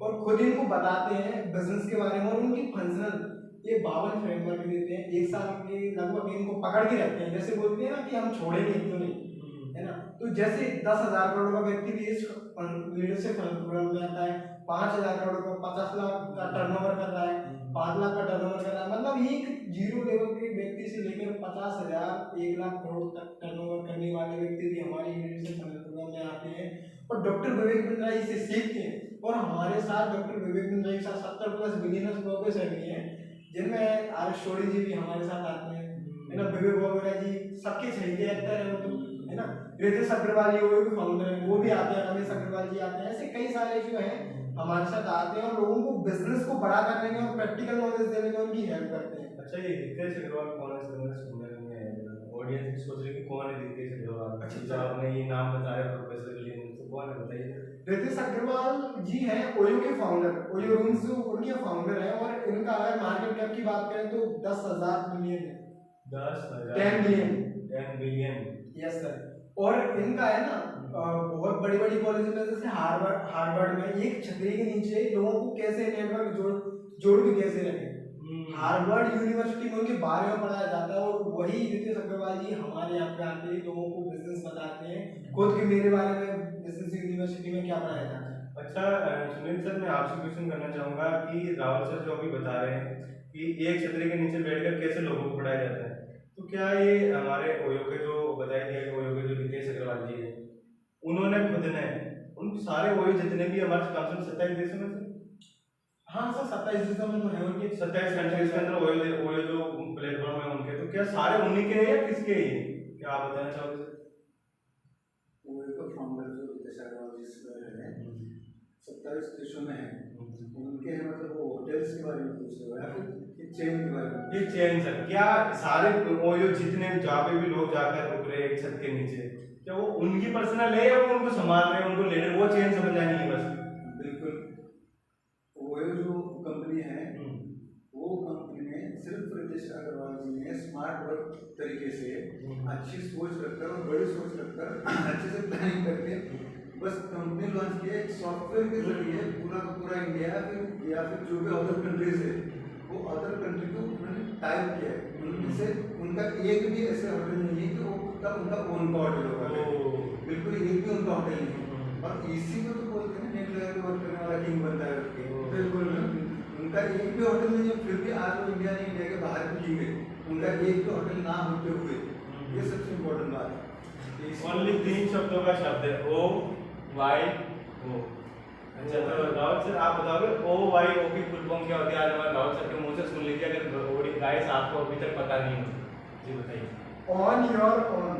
और खुद इनको बताते हैं बिजनेस के बारे में, और उनकी फंक्शनल ये 52 फ्रेमवर्क देते हैं। 1 साल के लगभग इनको पकड़ के रखते हैं, जैसे बोलते हैं ना कि हम छोड़ेंगे तो नहीं, है ना। तो जैसे 10,000 करोड़ का व्यक्ति भी इस लीडरशिप प्रोग्राम में आता है, 5,000 करोड़ का 50 लाख का टर्नओवर कर रहा है, 5 लाख का टर्नओवर कर रहा है, मतलब एक जीरो लेवल के व्यक्ति से लेकर 50,000 1 लाख करोड़ तक टर्नओवर करने वाले व्यक्ति भी हमारे लीडरशिप प्रोग्राम में आते हैं और डॉक्टर विवेक बिंद्रा जी से सीखते हैं। और हमारे साथ डॉक्टर विवेक बिंद्रा जी के साथ 70+ बिलियनर्स प्रोफेसर भी हैं, जिनमें आर शोरी जी भी हमारे साथ आते हैं, है ना, विवेक वगैरह जी, सबके सही एक्टर है। है ना। रितेश अग्रवाल वो भी फाउंडर है, वो भी आते हैं, रमेश अग्रवाल जी आते हैं, ऐसे कई सारे जो हैं हमारे साथ आते हैं और लोगों को बिजनेस को बड़ा करने में और प्रैक्टिकल नॉलेज देने में उनकी हेल्प करते हैं। अच्छा, ये रितेश अग्रवाल कौन है? इसका मैंने सुनने में आया, ऑडियंस भी सोच रही है कि कौन है रितेश अग्रवाल। अच्छा, जो आपने ये नाम बताया प्रोफेसर के लिए, तो कौन है बताइए। रितेश अग्रवाल जी हैं ओयो के फाउंडर, ओयो रूम्स जो उनके फाउंडर हैं, और इनका अगर मार्केट कैप की बात करें तो 10,000 मिलियन है। 10,000 10 बिलियन 10 बिलियन। Yes sir. और इनका है ना बहुत बड़ी बड़ी कॉलेज में जैसे हार्वर्ड में एक छतरी के नीचे लोगों को कैसे नेटवर्क जोड़ के कैसे रखें, हार्वर्ड यूनिवर्सिटी में उनके बारे में पढ़ाया जाता है। और वही रितेश अग्रवाल जी हमारे यहाँ पे आके लोगों को बिजनेस बताते हैं, खुद के मेरे बारे में बिजनेस यूनिवर्सिटी में क्या पढ़ाया जाता है। अच्छा सुनील सर, मैं आपसे क्वेश्चन करना चाहूंगा कि राहुल सर जो अभी बता रहे हैं कि एक छतरी के नीचे बैठकर कैसे लोगों को पढ़ाया जाता है, तो क्या ये हमारे ओयो के जो बताया गया कि ओयो के जो रितेश अग्रवाल जी है, उन्होंने खुद ने उन सारे ओयो जितने भी हमारे कम से कम 27 देशों में से, हाँ सर 27 देशों में तो है उनके 27 कंट्रीज के अंदर ओयो जो प्लेटफॉर्म है उनके, तो क्या सारे उन्हीं के हैं या किसके हैं ये? क्या आप बताना चाहोगे सर? ओयो का फाउंडर जो रितेश अग्रवाल जी है 27 देशों में है, उनके हैं, मतलब वो होटल्स के बारे में पूछ रहे हो या फिर चेन के बारे में? ये चेन सर, क्या सारे ओयो जितने जहाँ पे भी लोग जाकर रुक रहे हैं एक छत के नीचे, क्या वो उनकी पर्सनल है या वो उनको संभाल रहे हैं, उनको लीडर, वो चेन समझ जानी है बस? बिल्कुल। ओयो जो कंपनी है वो कंपनी में सिर्फ रितेश अग्रवाल जी ने स्मार्ट वर्क तरीके से अच्छी सोच रखकर और बड़ी सोच रखकर अच्छे से प्लानिंग करके बस कंपनी लॉन्च किया। एक सॉफ्टवेयर के जरिए पूरा का पूरा इंडिया या फिर जो भी अदर कंट्रीज है वो अदर कंट्री को उन्होंने टाइप किया है। उनमें से उनका एक भी ऐसा होटल नहीं है कि वो उनका ओन का होटल होगा, बिल्कुल एक भी उनका होटल नहीं है। और इसी को तो बोलते हैं नेट लेवल पे वर्क करने वाला किंग बनता है करके। बिल्कुल उनका एक भी होटल नहीं है, फिर भी आज वो इंडिया नहीं, इंडिया के बाहर भी किंग है। उनका एक भी होटल ना होते हुए, ये सबसे इम्पोर्टेंट बात है। ओनली 3 शब्दों का शब्द है, ओ वाई ओ। अच्छा, तो राहुल सर आप बताओगे ओ वाई ओ की फुल फॉर्म क्या होती है? आज हमारे राहुल सर के मुंह से सुन लीजिए, अगर गाइस आपको अभी तक पता नहीं हो। जी बताइए। On your on,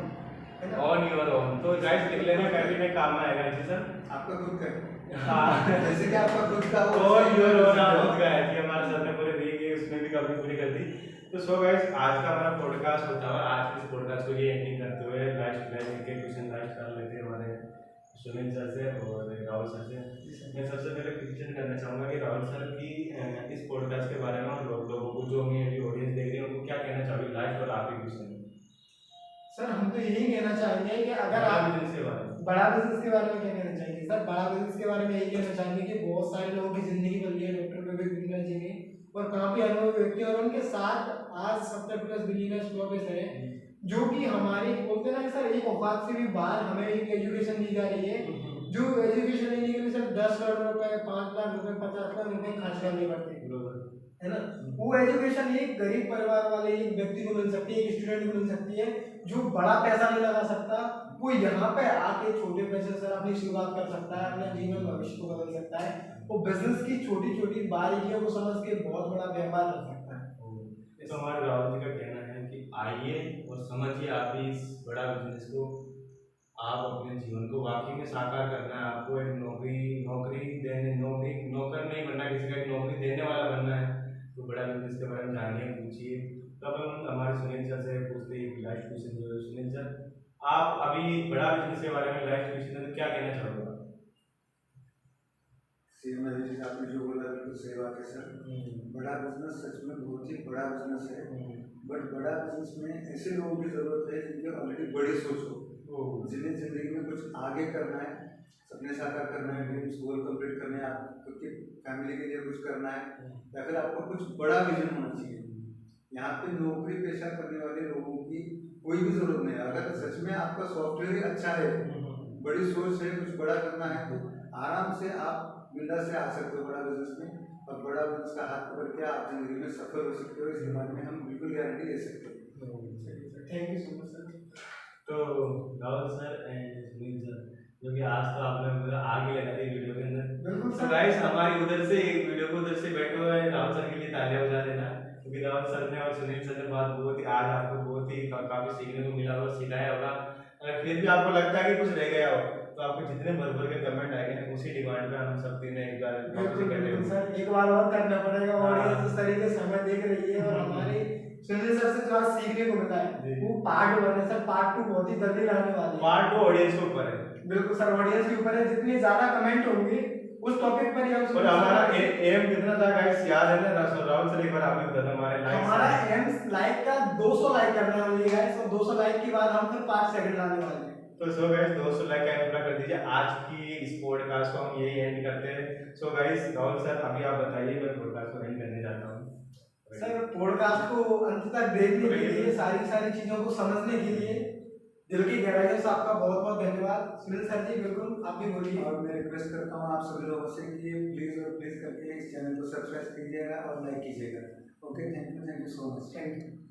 on your on, तो गाइस लिख लेना, कभी में काम आएगा। जी सर, आपका खुद का हाँ जैसे कि आपका खुद का ऑन योर ऑन खुद का है कि हमारे सर ने पूरे दी गई, उसमें भी काफी पूरी कर दी। तो सो गाइस, आज का हमारा पॉडकास्ट होता है, आज के इस पॉडकास्ट को ये एंडिंग करते हुए लास्ट के क्वेश्चन लास्ट कर लेते हैं हमारे सुनील सर से और राहुल सर से। मैं सबसे पहले क्वेश्चन करना चाहूँगा कि राहुल सर की इस पॉडकास्ट के बारे में और लोगों को जो मेरी ऑडियंस देख रही है उनको क्या कहना चाहोगे लास्ट और आखिरी क्वेश्चन? सर हम तो यही कहना चाहेंगे कि अगर आप बिजनेस के बारे में, बड़ा बिजनेस के बारे में क्या कहना चाहेंगे? सर बड़ा बिजनेस के बारे में यही कहना चाहेंगे कि बहुत सारे लोगों की जिंदगी बदली है डॉक्टर विवेक बिंद्रा जी ने, और काफी अनुभवी व्यक्ति, और उनके साथ आज 70+ बिलियनर्स प्रोफेसर है जो कि हमारे बोलते हैं ना सर, एक औकात से भी बाहर हमें एक एजुकेशन दी जा रही है, जो एजुकेशन लेने के लिए सर 10 करोड़ रुपए, 5 लाख रुपए, 50 लाख रुपए खर्च करने पड़ते हैं, है ना। वो एजुकेशन एक गरीब परिवार वाले एक व्यक्ति को मिल सकती है, एक स्टूडेंट को मिल सकती है जो बड़ा पैसा नहीं लगा सकता, वो यहाँ पे आके छोटे पैसे से अपनी शुरुआत कर सकता है, अपने जीवन भविष्य को बदल सकता है, वो बिजनेस की छोटी छोटी बारीकियों को समझ के बहुत बड़ा व्यापार कर सकता है। तो हमारे राहुल जी का कहना है कि आइए और समझिए आप भी इस बड़ा बिजनेस को, आप अपने जीवन को वाकई में साकार करना है, आपको एक नौकर नहीं बनना, किसी का एक नौकरी देने वाला बनना है, तो बड़ा बिजनेस के बारे में जानिए, पूछिए। तब हम हमारे सुनील सर से पूछते हैं लास्ट क्वेश्चन जो है, सुनील सर आप अभी बड़ा बिजनेस के बारे में लास्ट क्वेश्चन है, क्या कहना चाहोगे? सेम है आपने जो बोला, बिल्कुल सही बात है सर। बड़ा बिजनेस सच में बहुत ही बड़ा बिजनेस है, बट बड़ा बिजनेस में ऐसे लोगों की जरूरत है जिनकी ऑलरेडी बड़ी सोच हो, जिन्हें जिंदगी में कुछ आगे करना है, सपने साकार करना है, ड्रीम्स गोल कंप्लीट करने हैं, आपकी फैमिली के लिए कुछ करना है, या फिर आपको कुछ बड़ा विजन होना चाहिए। यहाँ पे नौकरी पेशा करने वाले लोगों की कोई भी जरूरत नहीं है। अगर सच में आपका सॉफ्टवेयर अच्छा है, बड़ी सोच है, कुछ बड़ा करना है, तो आराम से आप बिंदास से आ सकते हो बड़ा बिजनेस में, और बड़ा बिजनेस का हाथ पकड़ के आप जिंदगी में सफल हो सकते हो। इसके बारे में हम बिल्कुल गारंटी दे सकते हैं। Thank you so much sir. तो Rahul sir and Sunil sir, जो कि आज तो आपने पूरा आगे लगा दी वीडियो के अंदर, तो गाइस हमारी उधर से वीडियो को उधर से बैठे हुए राहुल सर के लिए तालियां बजा देना, क्योंकि राहुल सर ने और सुनील सर ने बात बहुत ही आज आपको बहुत ही काफी सीखने को मिला और सिखाया होगा। अगर फिर भी आपको लगता है कि कुछ रह गया हो तो आपको जितने भर भर के कमेंट आएंगे उसी डिमांड पे हम सब तीन एक बार बिल्कुल करने बिल्कुल सर, एक बार और करना पड़ेगा। हाँ। ऑडियंस इस तरीके से हमें देख रही है और हमारे सुनील सर से जो आज सीखने को मिला है जी। वो पार्ट 1 है सर, पार्ट 2 बहुत ही जल्दी लाने वाले हैं। पार्ट 2 ऑडियंस के ऊपर है। बिल्कुल सर, ऑडियंस के ऊपर है, जितने ज्यादा कमेंट होंगे उस टॉपिक पर ही हम और हमारा एम कितना था गाइस याद है ना? राहुल सर एक बार आप भी बता दो हमारे लाइक हमारा एम लाइक का 200 लाइक करना है गाइस, और 200 लाइक के बाद हम फिर पार्ट सेकंड लाने वाले हैं। तो सो गाइस 200 लाइक का पूरा कर दीजिए। आज की इस पॉडकास्ट को हम यही एंड करते हैं। सो गाइस राहुल सर अभी आप बताइए, मैं पॉडकास्ट को एंड करने जाता हूँ। सर पॉडकास्ट को अंत तक देखने के लिए, सारी चीजों को समझने के लिए दिल की गहराइयों से आपका बहुत बहुत धन्यवाद। सुनील सर जी बिल्कुल आप भी बोलिए। और मैं रिक्वेस्ट करता हूँ आप सभी लोगों से कि प्लीज़ और प्लीज़ करके इस चैनल को सब्सक्राइब कीजिएगा और लाइक कीजिएगा। Okay, thank you so much. Thank you.